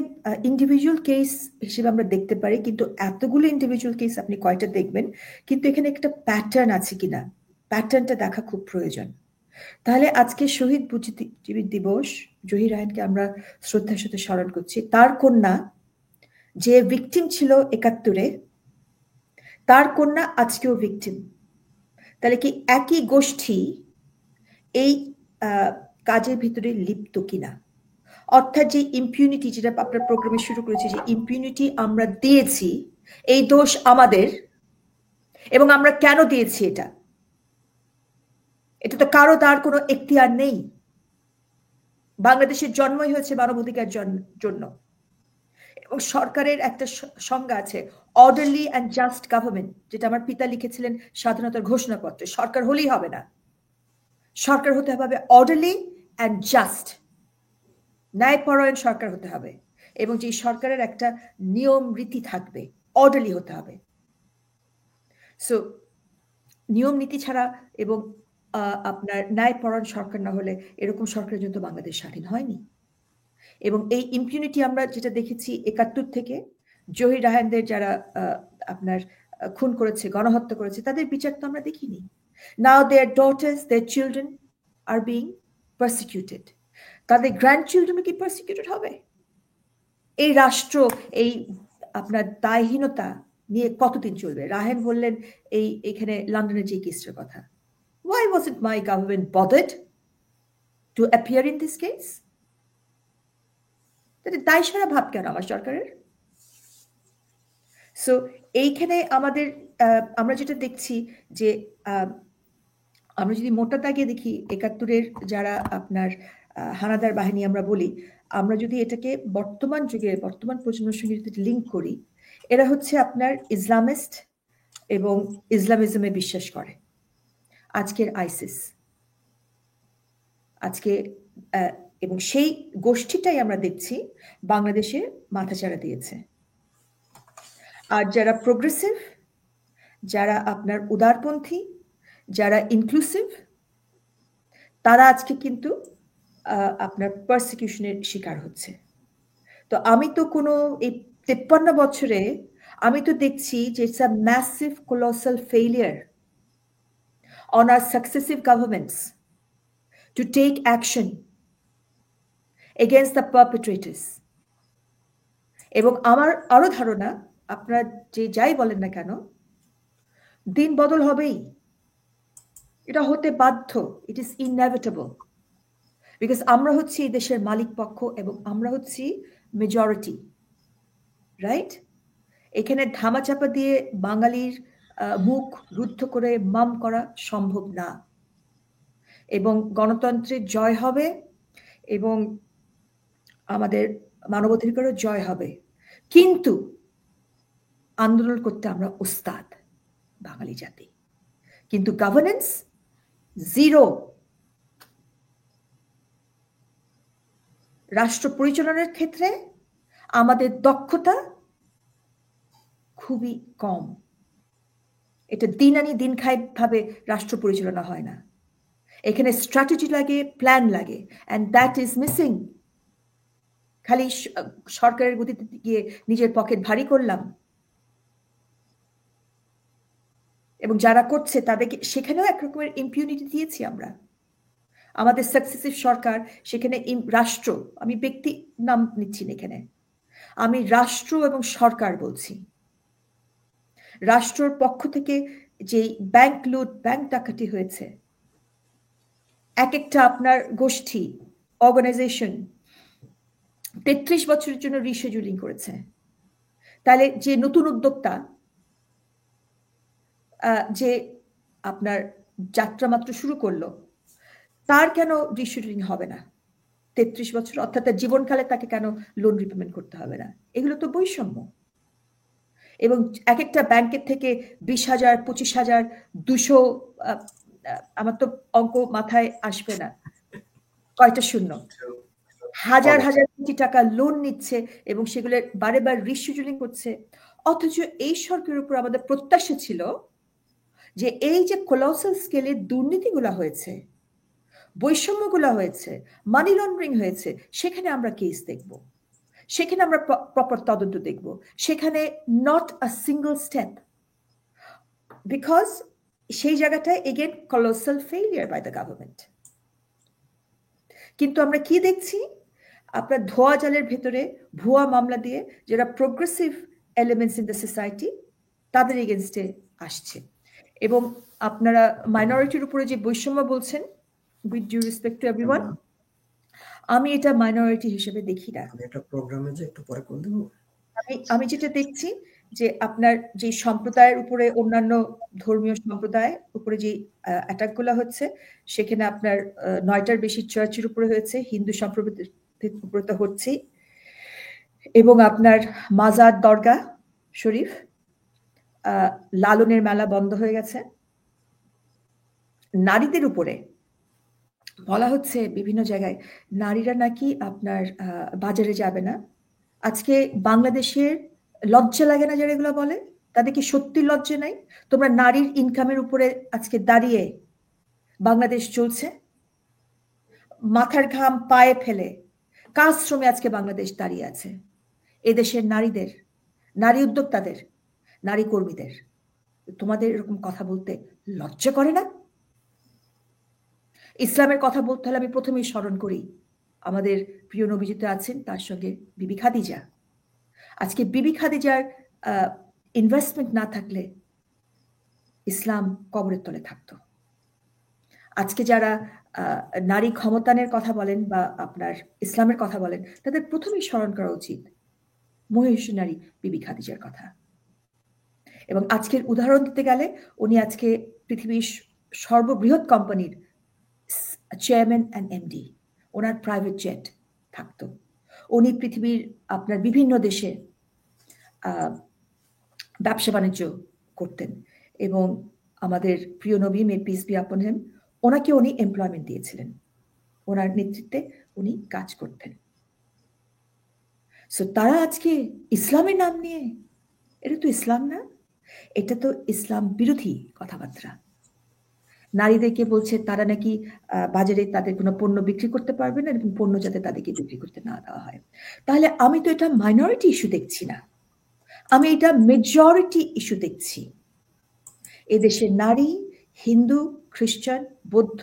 ইন্ডিভিজুয়াল কেস হিসেবে আমরা দেখতে পারি, কিন্তু এতগুলো ইন্ডিভিজুয়াল কেস আপনি কয়টা দেখবেন, কিন্তু এখানে একটা প্যাটার্ন আছে কিনা, প্যাটার্নটা দেখা খুব প্রয়োজন। তাহলে আজকে শহীদ বুদ্ধিজীবী দিবস, জহির রায়হানকে আমরা শ্রদ্ধার সাথে স্মরণ করছি। তার কন্যা যে ভিকটিম ছিল ৭১-এ, তার কন্যা আজকেও ভিকটিম। তাহলে কি একই গোষ্ঠী এই কাজের ভিতরে লিপ্ত কিনা? অর্থাৎ যে ইম্পিউনিটি, যেটা আপনার প্রোগ্রামে শুরু করেছে, যে ইম্পিউনিটি আমরা দিয়েছি, এই দোষ আমাদের, এবং আমরা কেন দিয়েছি এটা তো কারো তার কোনো এখতিয়ার নেই। বাংলাদেশের জন্মই হয়েছে মানবাধিকার জন্য, এবং সরকারের একটা সংজ্ঞা আছে, অর্ডারলি অ্যান্ড জাস্ট গভর্নমেন্ট, যেটা আমার পিতা লিখেছিলেন স্বাধীনতার ঘোষণাপত্রে। সরকার হলেই হবে না, সরকার হতে হবে অর্ডারলি অ্যান্ড জাস্ট, ন্যায়পরায়ণ সরকার হতে হবে, এবং যে সরকারের একটা নিয়ম রীতি থাকবে, অর্ডারলি হতে হবে। সো নিয়ম নীতি ছাড়া এবং আপনার ন্যায়পরায়ণ সরকার না হলে এরকম সরকারের জন্য বাংলাদেশ স্বাধীন হয়নি। এবং এই ইম্পিউনিটি আমরা যেটা দেখেছি ৭১ থেকে, জহির রায়হানদের যারা আপনার খুন করেছে, গণহত্যা করেছে, তাদের বিচার তো আমরা দেখিনি। Now their daughters, their children are being persecuted. তাদের গ্র্যান্ডচিলড্রেনও কি পারসিকিউটেড হবে? এই রাষ্ট্র এই আপনার দায়হীনতা নিয়ে কতদিন চলবে? রায়হান বললেন এখানে লন্ডনের যে কেসটার কথা, why wasn't my government bothered to appear in this case? দায় সারা ভাব কেন আমার সরকারের? সো এইখানে আমাদের আমরা যেটা দেখছি যে আমরা যদি মোটা দাগে দেখি ৭১-এর যারা আপনার হানাদার বাহিনী আমরা বলি, আমরা যদি এটাকে বর্তমান যুগে, বর্তমান প্রজন্মের সঙ্গে যদি লিঙ্ক করি, এরা হচ্ছে আপনার ইসলামিস্ট এবং ইসলামিজমে বিশ্বাস করে। আজকের আইসিস, আজকে এবং সেই গোষ্ঠীটাই আমরা দেখছি বাংলাদেশে মাথাচাড়া দিয়েছে। আর যারা প্রোগ্রেসিভ, যারা আপনার উদারপন্থী, যারা ইনক্লুসিভ, তারা আজকে কিন্তু আপনার পারসিকিউশনের শিকার হচ্ছে। তো আমি তো কোনো এই ৫৩ বছরে আমি তো দেখছি যে it's a massive colossal failure on our successive governments to take action against the perpetrators. এবং আমার আরো ধারণা, আপনারা যে যাই বলেন না কেন, দিন বদল হবেই, এটা হতে বাধ্য, ইট ইজ ইনএভিটেবল, বিকজ আমরা হচ্ছি এই দেশের মালিক পক্ষ এবং আমরা হচ্ছি মেজরিটি, রাইট? এখানে ধামাচাপা দিয়ে বাঙালির মুখ রুদ্ধ করে মাম করা সম্ভব না, এবং গণতন্ত্রের জয় হবে এবং আমাদের মানবাধিকারের জয় হবে, কিন্তু আন্দোলন করতে আমরা ওস্তাদ বাঙালি জাতি, কিন্তু গভর্নেন্স জিরো। রাষ্ট্র পরিচালনার ক্ষেত্রে আমাদের দক্ষতা খুবই কম। এটা দিন আনি দিন খাই ভাবে রাষ্ট্র পরিচালনা হয় না। এখানে স্ট্র্যাটেজি লাগে, প্ল্যান লাগে, অ্যান্ড দ্যাট ইজ মিসিং। খালি সরকারের গতিতে গিয়ে নিজের পকেট ভারী করলাম, এবং যারা করছে তাদেরকে সেখানেও একরকমের ইম্পিউনিটি দিয়েছি আমরা। আমাদের সাকসেসিভ সরকার, সেখানে রাষ্ট্র, আমি ব্যক্তি নাম নিচ্ছি না এখানে, আমি রাষ্ট্র এবং সরকার বলছি। রাষ্ট্রের পক্ষ থেকে যে ব্যাংক লুট, ব্যাংক ডাকাতি হয়েছে, এক একটা আপনার গোষ্ঠী, অর্গানাইজেশন ৩৩ বছরের জন্য রিশেডিউলিং করেছে। তাহলে যে নতুন উদ্যোক্তা যে আপনার যাত্রা মাত্র শুরু করলো, তার কেন রিশেডিউলিং হবে না ৩৩ বছর, অর্থাৎ তার জীবনকালে তাকে কেন লোন রিপেমেন্ট করতে হবে না? এগুলো তো বৈষম্য। এবং এক একটা ব্যাংকের থেকে ২০,০০০, ২৫,০০০, ২০০, আমার তো অঙ্ক মাথায় আসবে না, কয়টা শূন্য, হাজার হাজার কোটি টাকা লোন নিচ্ছে এবং সেগুলো বারে বার রিশেডিউলিং করছে। অথচ এই সরকারের উপর আমাদের প্রত্যাশা ছিল যে এই যে কোলোসাল স্কেলে দুর্নীতিগুলো হয়েছে, বৈষম্যগুলো হয়েছে, মানি লন্ডারিং হয়েছে, সেখানে আমরা কেস দেখব, সেখানে আমরা প্রপার তদন্ত দেখব, সেখানে not a single step, because সেই জায়গাটায় again colossal failure by the government. কিন্তু আমরা কি দেখছি? আপনার ধোয়া জালের ভেতরে ভুয়া মামলা দিয়ে যারা progressive elements in the society, তাদের এগেনস্টে আসছে। এবং আপনারা মাইনরিটির উপরে যে বৈষম্য বলছেন, with due respect to everyone, আমি এটা মাইনরিটি হিসেবে দেখি না। আমি একটা প্রোগ্রামে যে একটু পরে করে দেবো। আমি যেটা দেখছি যে আপনার যে সম্প্রদায়ের উপরে অন্যান্য ধর্মীয় সম্প্রদায় উপরে যে অ্যাটাক গুলো হচ্ছে, সেখানে আপনার 9টার বেশি চার্চের উপরে হয়েছে, হিন্দু সম্প্রদায়ের উপরে তো হচ্ছেই, এবং আপনার মাজার দরগা শরীফ, লালনের মেলা বন্ধ হয়ে গেছে। নারীদের উপরে বলা হচ্ছে বিভিন্ন জায়গায় নারীরা নাকি আপনার বাজারে যাবে না। আজকে বাংলাদেশের লজ্জা লাগে না যারা এগুলো বলে? তাদের কি সত্যি লজ্জা নাই? তোমরা নারীর ইনকামের উপরে আজকে দাঁড়িয়ে বাংলাদেশ চলছে, মাথার ঘাম পায়ে ফেলে কাজ শ্রমে আজকে বাংলাদেশ দাঁড়িয়ে আছে। এদেশের নারীদের, নারী উদ্যোক্তাদের, নারী কর্মীদের, তোমাদের এরকম কথা বলতে লজ্জা করে না? ইসলামের কথা বলতে হলে আমি প্রথমেই স্মরণ করি আমাদের প্রিয় নবীজিতে আছেন, তার সঙ্গে বিবি খাদিজা। আজকে বিবি খাদিজার ইনভেস্টমেন্ট না থাকলে ইসলাম কবরের তলে থাকতো। আজকে যারা নারী ক্ষমতায়নের কথা বলেন বা আপনার ইসলামের কথা বলেন, তাদের প্রথমেই স্মরণ করা উচিত মহিষী নারী বিবি খাদিজার কথা। এবং আজকের উদাহরণ দিতে গেলে উনি আজকে পৃথিবীর সর্ববৃহৎ কোম্পানির chairman and MD, owner private jet থাকতো। উনি পৃথিবীর আপনার বিভিন্ন দেশে ব্যবসা বাণিজ্য করতেন, এবং আমাদের প্রিয় নবী মে পিস বি আপন হিম, ওনাকে উনি এমপ্লয়মেন্ট দিয়েছিলেন, ওনার নেতৃত্বে উনি কাজ করতেন। সো তারা আজকে ইসলামের নাম নিয়ে, এটা তো ইসলাম না, এটা তো ইসলাম বিরোধী কথাবার্তা। নারীদেরকে বলছে তারা নাকি বাজারে তাদের কোনো পণ্য বিক্রি করতে পারবে না, এবং পণ্য যাতে তাদেরকে বিক্রি করতে না দেওয়া হয়। তাহলে আমি তো এটা মাইনরিটি ইস্যু দেখছি না, আমি এটা মেজরিটি ইস্যু দেখছি। এদেশের নারী, হিন্দু, খ্রিস্টান, বৌদ্ধ,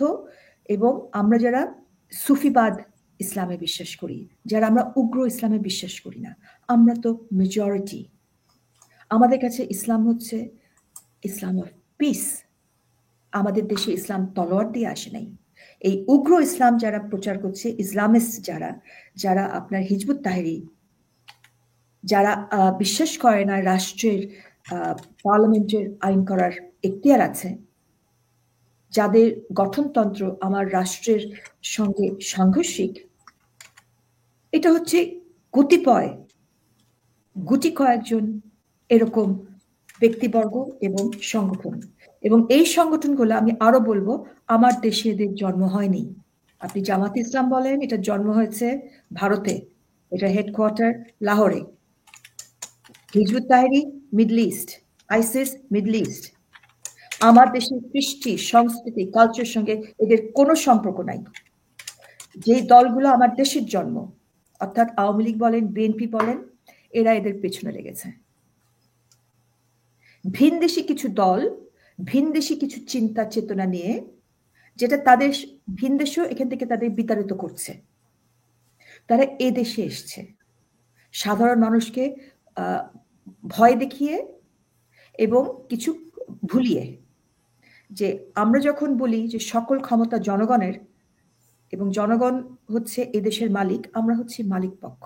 এবং আমরা যারা সুফিবাদ ইসলামে বিশ্বাস করি, যারা আমরা উগ্র ইসলামে বিশ্বাস করি না, আমরা তো মেজরিটি। আমাদের কাছে ইসলাম হচ্ছে ইসলাম অফ পিস। আমাদের দেশে ইসলাম তলোয়ার দিয়ে আসে নাই। এই উগ্র ইসলাম যারা প্রচার করছে, ইসলামিস্ট যারা, যারা আপনার হিজবুত তাহরির, যারা বিশ্বাস করে না রাষ্ট্রের পার্লামেন্টের আইন করার এখতিয়ার আছে, যাদের গঠনতন্ত্র আমার রাষ্ট্রের সঙ্গে সাংঘর্ষিক, এটা হচ্ছে গুটি কয়েকজন এরকম ব্যক্তিবর্গ এবং সংগঠন। এবং এই সংগঠনগুলো আমি আরো বলবো, আমার দেশে এদের জন্ম হয়নি। আপনি জামাত ইসলাম বলেন, এটা জন্ম হয়েছে ভারতে, এটা হেডকোয়ার্টার লাহোরে। Hizb ut Tahrir Middle East, ISIS Middle East. আমার দেশের কৃষ্টি, সংস্কৃতি, কালচারের সঙ্গে এদের কোনো সম্পর্ক নাই। যে দলগুলো আমার দেশের জন্ম, অর্থাৎ আওয়ামী লীগ বলেন, বিএনপি বলেন, এরা এদের পেছনে লেগেছে। ভিনদেশি কিছু দল, ভিনদেশি কিছু চিন্তা চেতনা নিয়ে, যেটা তাদের ভিনদেশেও এখান থেকে তাদের বিতাড়িত করছে, তারা এ দেশে এসছে সাধারণ মানুষকে ভয় দেখিয়ে এবং কিছু ভুলিয়ে। যে আমরা যখন বলি যে সকল ক্ষমতা জনগণের এবং জনগণ হচ্ছে এদেশের মালিক, আমরা হচ্ছি মালিক পক্ষ,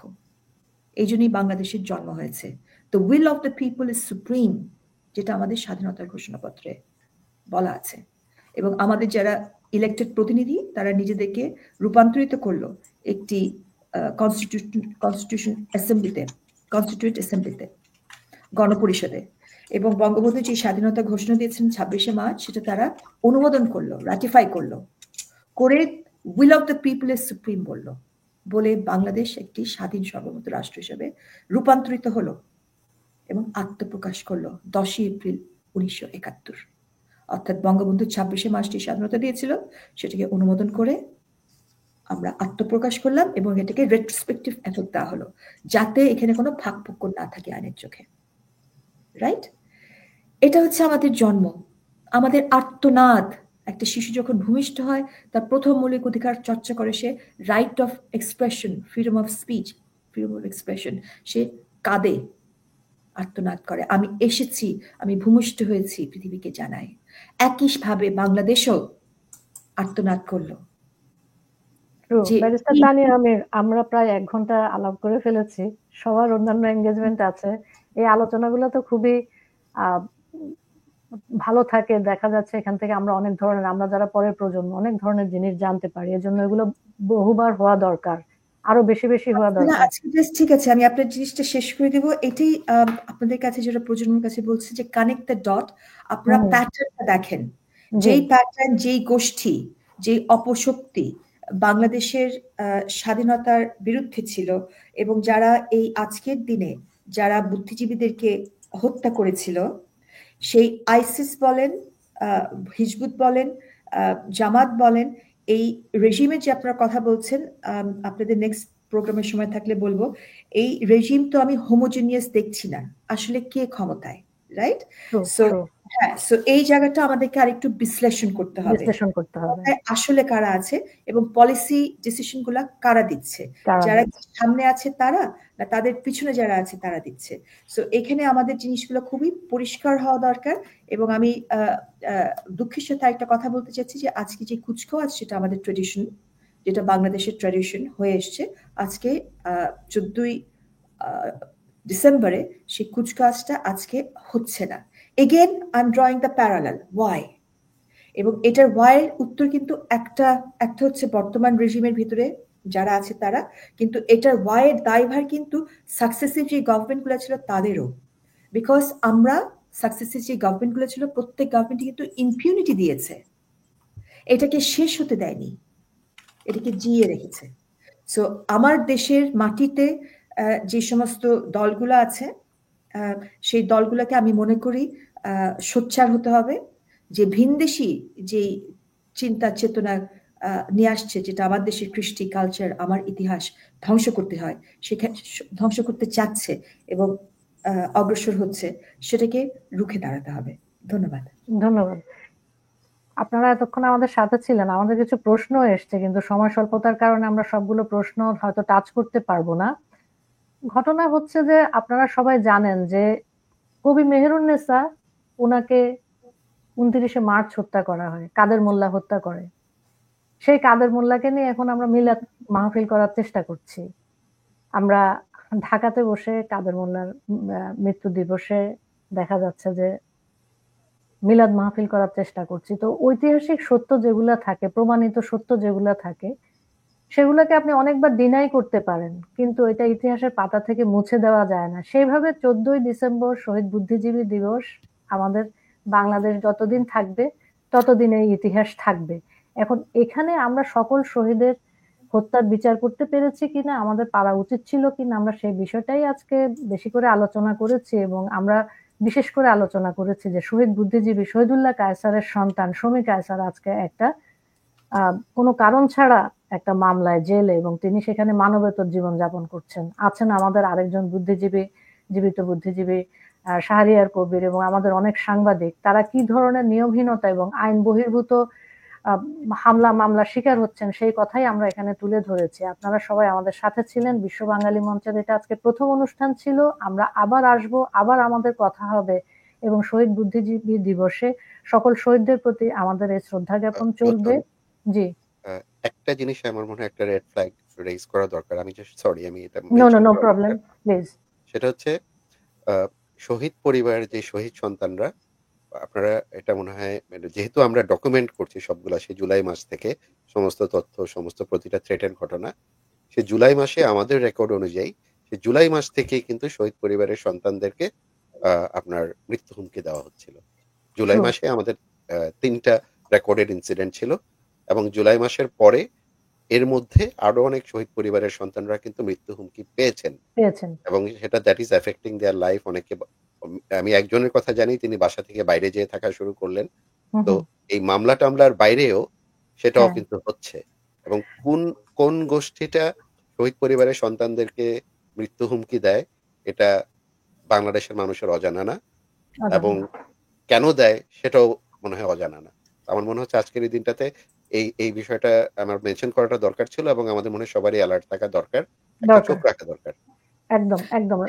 এই জন্যই বাংলাদেশের জন্ম হয়েছে। The will of the people is supreme, যেটা আমাদের স্বাধীনতার ঘোষণাপত্রে বলা আছে। এবং আমাদের যারা ইলেক্টেড প্রতিনিধি, তারা নিজেদেরকে রূপান্তরিত করলো একটি কনস্টিটিউশন অ্যাসেম্বলিতে, কনস্টিটিউয়েন্ট অ্যাসেম্বলিতে, গণপরিষদে। এবং বঙ্গবন্ধু যে স্বাধীনতা ঘোষণা দিয়েছেন 26শে মার্চ, সেটা তারা অনুমোদন করলো, রাটিফাই করলো, করে will of the people is supreme বললো, বলে বাংলাদেশ একটি স্বাধীন সার্বভৌম রাষ্ট্র হিসেবে রূপান্তরিত হলো এবং আত্মপ্রকাশ করলো 10 এপ্রিল 1971। অর্থাৎ বঙ্গবন্ধু 26শে মার্চটি স্বাধীনতা দিয়েছিল, সেটাকে অনুমোদন করে আমরা আত্মপ্রকাশ করলাম এবং এটাকে রেট্রোস্পেক্টিভ এফেক্ট দেওয়া হলো, যাতে এখানে কোনো ফাঁকফোকর না থাকে আইনের চোখে। রাইট? এটা হচ্ছে আমাদের জন্ম, আমাদের আর্তনাদ। একটা শিশু যখন ভূমিষ্ঠ হয়, তার প্রথম মৌলিক অধিকার চর্চা করে সে right of expression, freedom of speech, freedom of expression. সে কাঁদে, আর্তনাদ করে, আমি এসেছি, আমি ভূমিষ্ঠ হয়েছি, পৃথিবীকে জানায়। একইভাবে বাংলাদেশও আর্তনাদ করলো, যে ব্যারিস্টার তানিয়া আমির, আমরা প্রায় 1 ঘন্টা আলাপ করে ফেলেছি। সবার অন্যান্য এনগেজমেন্ট আছে। এই আলোচনাগুলো তো খুবই আহ, ভালো থাকে। দেখা যাচ্ছে এখান থেকে আমরা অনেক ধরনের, আমরা যারা পরের প্রজন্ম অনেক ধরনের জিনিস জানতে পারি। এজন্য এগুলো বহুবার হওয়া দরকার, আরো বেশি বেশি হওয়া না, দরকার। আজকে just ঠিক আছে, আমি আপনার জিনিসটা শেষ করে দিব। এটাই আপনাদের কাছে, যেটা প্রজন্মের কাছে বলছি, যে কানেক্ট দ্য ডট। আপনারা হুম, প্যাটার্নটা দেখেন, জি যেই প্যাটার্ন, যেই গোষ্ঠী, যেই অপশক্তি বাংলাদেশের স্বাধীনতার বিরুদ্ধে ছিল, এবং যারা এই আজকের দিনে যারা বুদ্ধিজীবীদেরকে হত্যা করেছিল, সেই আইসিস বলেন, হিজবুত বলেন, জামাত বলেন, এই রেজিমের যে আপনারা কথা বলছেন, আপনাদের নেক্সট প্রোগ্রামের সময় থাকলে বলবো, এই রেজিম তো আমি হোমোজেনিয়াস দেখছি না, আসলে কে ক্ষমতায়, রাইট? ট্রু সো ট্রু, হ্যাঁ, সো এই জায়গাটা আমাদেরকে আরেকটু বিশ্লেষণ করতে হবে, বিশ্লেষণ করতে হবে ক্ষমতায় আসলে কারা আছে এবং পলিসি ডিসিশন গুলা কারা দিচ্ছে, কারণ যারা সামনে আছে তারা, না তাদের পিছনে যারা আছে তারা দিচ্ছে। সো এখানে আমাদের জিনিসগুলো খুবই পরিষ্কার হওয়া দরকার। এবং আমি দুঃখের সাথে একটা কথা বলতে চাচ্ছি, যে আজকে যে কুচকাওয়াজ, সেটা আমাদের ট্রেডিশন, যেটা বাংলাদেশের ট্রেডিশন হয়ে এসছে, আজকে 14ই ডিসেম্বরে সেই কুচকাওয়াজটা আজকে হচ্ছে না। Again I am drawing the parallel, why? এবং এটার ওয়াইয়ের উত্তর কিন্তু একটা হচ্ছে বর্তমান রেজিমের ভিতরে যারা আছে তারা, কিন্তু এটার ওয়াইয়ের দায়ভার কিন্তু সাকসেসিভ যে গভর্নমেন্টগুলো ছিল তাদেরও। বিকজ আমরা সাকসেসিভ যে গভর্নমেন্টগুলো ছিল, প্রত্যেক গভর্নমেন্ট কিন্তু ইম্পিউনিটি দিয়েছে, এটাকে শেষ হতে দেয়নি, এটাকে জিয়ে রেখেছে। সো আমার দেশের মাটিতে যে সমস্ত দলগুলো আছে, সেই দলগুলোকে আমি মনে করি সোচ্চার হতে হবে, যে ভিনদেশি যে চিন্তা চেতনা নিয়ে আসছে, যেটা আমার দেশের কৃষ্টি, কালচার, আমার ইতিহাস ধ্বংস করতে হয়, সেখানে ধ্বংস করতে চাচ্ছে এবং অগ্রসর হচ্ছে, সেটাকে রুখে দাঁড়াতে হবে। ধন্যবাদ। ধন্যবাদ। আপনারা এতক্ষণ আমাদের সাথে ছিলেন। আমাদের কিছু প্রশ্ন এসছে, কিন্তু সময় স্বল্পতার কারণে আমরা সবগুলো প্রশ্ন হয়তো টাচ করতে পারবো না। ঘটনা হচ্ছে যে আপনারা সবাই জানেন যে কবি মেহেরুন্নেসা, ওনাকে 29শে মার্চ হত্যা করা হয়, কাদের মোল্লা হত্যা করে। সেই কাদের মোল্লাকে নিয়ে এখন আমরা মিলাদ মাহফিল করার চেষ্টা করছি। আমরা ঢাকাতে বসে কাদের মোল্লার মৃত্যু দিবসে দেখা যাচ্ছে যে মিলাদ মাহফিল করার চেষ্টা করছি। তো ঐতিহাসিক সত্য যেগুলা থাকে, প্রমাণিত সত্য যেগুলা থাকে, সেগুলোকে আপনি অনেকবার ডিনাই করতে পারেন, কিন্তু এটা ইতিহাসের পাতা থেকে মুছে দেওয়া যায় না। সেইভাবে 14ই ডিসেম্বর শহীদ বুদ্ধিজীবী দিবস আমাদের বাংলাদেশ যতদিন থাকবে ততদিন এই ইতিহাস থাকবে। এখন এখানে আমরা সকল শহীদের হত্যার বিচার করতে পেরেছি কিনা, আমাদের পারা উচিত ছিল কিনা, আমরা সেই বিষয়টাই আজকে বেশি করে আলোচনা করেছি। এবং আমরা বিশেষ করে আলোচনা করেছি যে শহীদ বুদ্ধিজীবী শহীদুল্লাহ কায়সারের সন্তান শমী কায়সার আজকে একটা কোনো কারণ ছাড়া একটা মামলায় জেলে, এবং তিনি সেখানে মানবেতর জীবন যাপন করছেন। আছেন আমাদের আরেকজন বুদ্ধিজীবী, জীবিত বুদ্ধিজীবী শাহরিয়ার কবির, এবং আমাদের অনেক সাংবাদিক, তারা কি ধরনের নিয়মহীনতা এবং আইন বহির্ভূত হামলা মামলার শিকার হচ্ছেন সেই কথাই আমরা এখানে তুলে ধরেছি। আপনারা সবাই আমাদের সাথে ছিলেন। বিশ্ব বাঙালি মঞ্চের এটা আজকে প্রথম অনুষ্ঠান ছিল। আমরা আবার আসবো, আবার আমাদের কথা হবে, এবং শহীদ বুদ্ধিজীবী দিবসে সকল শহীদদের প্রতি আমাদের এই শ্রদ্ধা জ্ঞাপন চলবে। জি, একটা জিনিস আমার মনে হয় একটা রেড ফ্ল্যাগ রেজ করা দরকার। আমি সরি, আমি এটা নো নো মেনশন নো করা প্রবলেম, দরকার। প্লিজ। সেটা হচ্ছে শহীদ পরিবারের যে শহীদ সন্তানরা, আপনারা এটা মনে হয় যেহেতু আমরা ডকুমেন্ট করছি সবগুলা, সেই জুলাই মাস থেকে সমস্ত তথ্য, সমস্ত প্রতিটা থ্রেটের ঘটনা, সে জুলাই মাসে আমাদের রেকর্ড অনুযায়ী সে জুলাই মাস থেকেই কিন্তু শহীদ পরিবারের সন্তানদেরকে আপনার মৃত্যু হুমকি দেওয়া হচ্ছিল। জুলাই মাসে আমাদের 3টা রেকর্ডেড ইনসিডেন্ট ছিল, এবং জুলাই মাসের পরে এর মধ্যে আরো অনেক শহীদ পরিবারের সন্তানরা কিন্তু মৃত্যু হুমকি পেয়েছেন, এবং সেটা that is affecting their life. অনেকে, আমি একজনের কথা জানি, তিনি বাসা থেকে বাইরে যেয়ে থাকা শুরু করলেন। তো এই মামলা টামলার বাইরেও সেটাও কিন্তু হচ্ছে, এবং কোন গোষ্ঠীটা শহীদ পরিবারের সন্তানদেরকে মৃত্যু হুমকি দেয় এটা বাংলাদেশের মানুষের অজানা না, এবং কেন দেয় সেটাও মনে হয় অজানা না। আমার মনে হচ্ছে আজকের এই দিনটাতে এই বিষয়টা আমার মেনশন করাটা দরকার ছিল, এবং আমাদের মনে হয় সবারই অ্যালার্ট থাকা দরকার, একটা চোখ রাখা দরকার। একদম একদম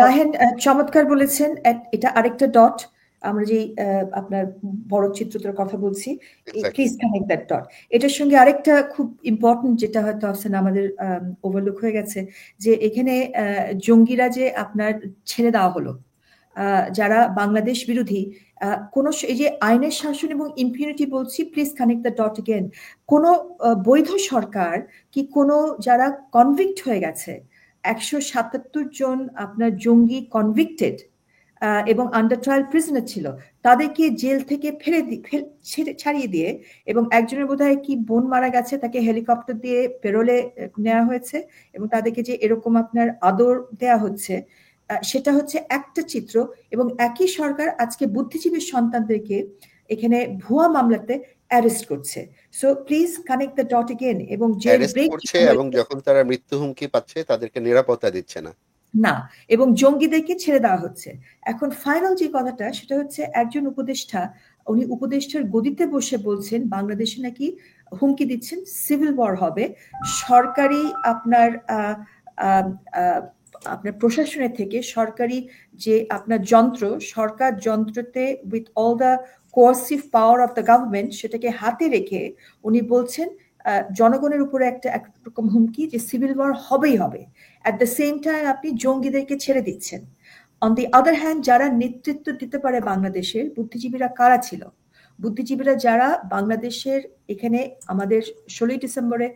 রাহেন চমৎকার বলেছেন। এটা আরেকটা ডট, আমরা যেই আপনার বড় চিত্রটার কথা বলছি, exactly please connect that dot. এটার সঙ্গে আরেকটা খুব ইম্পর্টেন্ট যেটা হয়তো আফসান আমাদের ওভারলুক হয়ে গেছে, যে এখানে জঙ্গিরা যে আপনার ছেড়ে দেওয়া হলো, যারা বাংলাদেশ বিরোধী, কোনো এই যে আইনের শাসন এবং ইম্পিউনিটি বলছি, please connect the dot again. কোনো বৈধ সরকার কি কোনো যারা কনভিক্ট হয়ে গেছে, 177 জন আপনার জঙ্গি কনভিক্টেড এবং আন্ডার ট্রায়াল প্রিজনার ছিল, তাদেরকে জেল থেকে ছাড়িয়ে দিয়ে, এবং একজনের বোধহয় কি বোন মারা গেছে, তাকে হেলিকপ্টার দিয়ে পেরোলে নেওয়া হয়েছে, এবং তাদেরকে যে এরকম আপনার আদর দেয়া হচ্ছে, সেটা হচ্ছে একটা চিত্র। এবং একই সরকার আজকে বুদ্ধিজীবী সন্তানদেরকে এখানে ভুয়া মামলাতে অ্যারেস্ট করছে। So please connect the dot again. এবং জেল অ্যারেস্ট ব্রেক করছে এবং যখন তারা মৃত্যু হুমকি পাচ্ছে তাদেরকে নিরাপত্তা দিচ্ছে না। না, এবং জঙ্গিদেরকে ছেড়ে দেওয়া হচ্ছে। এখন ফাইনাল যে কথাটা, সেটা হচ্ছে একজন উপদেষ্টা, উনি উপদেষ্টার গদিতে বসে বলছেন বাংলাদেশে নাকি হুমকি দিচ্ছেন সিভিল ওয়ার হবে। সরকারি আপনার আপনার প্রশাসনের থেকে সরকারি যে আপনার যন্ত্র, সরকার যন্ত্রতে with all the coercive power of the government, সেটাকে হাতে রেখে উনি বলছেন জনগণের উপরে একটা একরকম হুমকি যে সিভিল ওয়ার হবেই হবে। অ্যাট দ্য সেম টাইম আপনি জঙ্গিদেরকে ছেড়ে দিচ্ছেন। অন দি আদার হ্যান্ড, যারা নেতৃত্ব দিতে পারে বাংলাদেশের বুদ্ধিজীবীরা কারা ছিল? বুদ্ধিজীবীরা যারা বাংলাদেশের এখানে আমাদের 16ই ডিসেম্বরে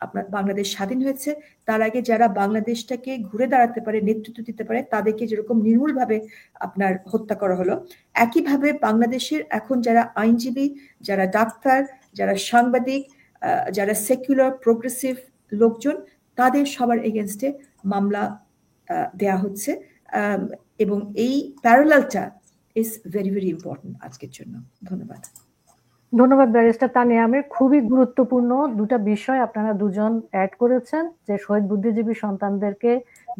আপনার বাংলাদেশ স্বাধীন হয়েছে, তার আগে যারা বাংলাদেশটাকে ঘুরে দাঁড়াতে পারে, নেতৃত্ব দিতে পারে, তাদেরকে যেরকম নির্মূলভাবে আপনার হত্যা করা হলো, একইভাবে বাংলাদেশের এখন যারা আইনজীবী, যারা ডাক্তার, যারা সাংবাদিক, যারা সেকুলার প্রোগ্রেসিভ লোকজন, তাদের সবার এগেনস্টে মামলা দেয়া হচ্ছে। এবং এই প্যারালালটা ইজ ভেরি ভেরি ইম্পর্টেন্ট আজকের জন্য। ধন্যবাদ। ধন্যবাদ ব্যারিস্টার তানিয়া আমির। খুবই গুরুত্বপূর্ণ দুটা বিষয় আপনারা দুজন অ্যাড করেছেন, যে শহীদ বুদ্ধিজীবী সন্তানদেরকে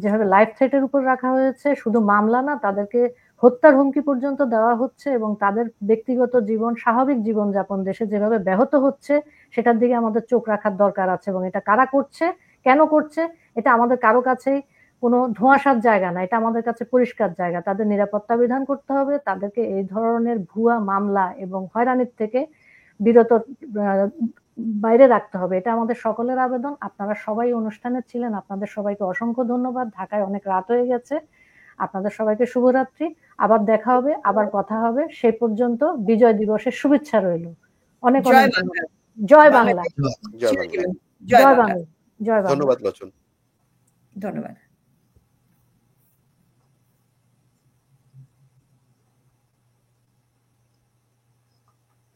যেভাবে লাইফ থ্রেটের উপর রাখা হয়েছে, শুধু মামলা না, তাদেরকে হত্যার হুমকি পর্যন্ত দেওয়া হচ্ছে, এবং তাদের ব্যক্তিগত জীবন, স্বাভাবিক জীবনযাপন দেশে যেভাবে ব্যাহত হচ্ছে, সেটার দিকে আমাদের চোখ রাখার দরকার আছে। এবং এটা কারা করছে, কেন করছে, এটা আমাদের কারো কাছেই কোনো ধোঁয়াশার জায়গা না, এটা আমাদের কাছে পরিষ্কার জায়গা। তাদের নিরাপত্তা বিধান করতে হবে, তাদেরকে এই ধরনের ভুয়া মামলা এবং হয়রানির থেকে বিরত বাইরে রাখতে হবে, এটা আমাদের সকলের আবেদন। আপনারা সবাই অনুষ্ঠানে ছিলেন, আপনাদের সবাইকে অসংখ্য ধন্যবাদ। ঢাকায় অনেক রাত হয়ে গেছে, আপনাদের সবাইকে শুভরাত্রি। আবার দেখা হবে, আবার কথা হবে। সেই পর্যন্ত বিজয় দিবসের শুভেচ্ছা রইল। অনেক অনেক ধন্যবাদ। জয় বাংলা, জয় বাংলা। জয় বাংলা, জয় বাংলা। ধন্যবাদ লোচন। ধন্যবাদ।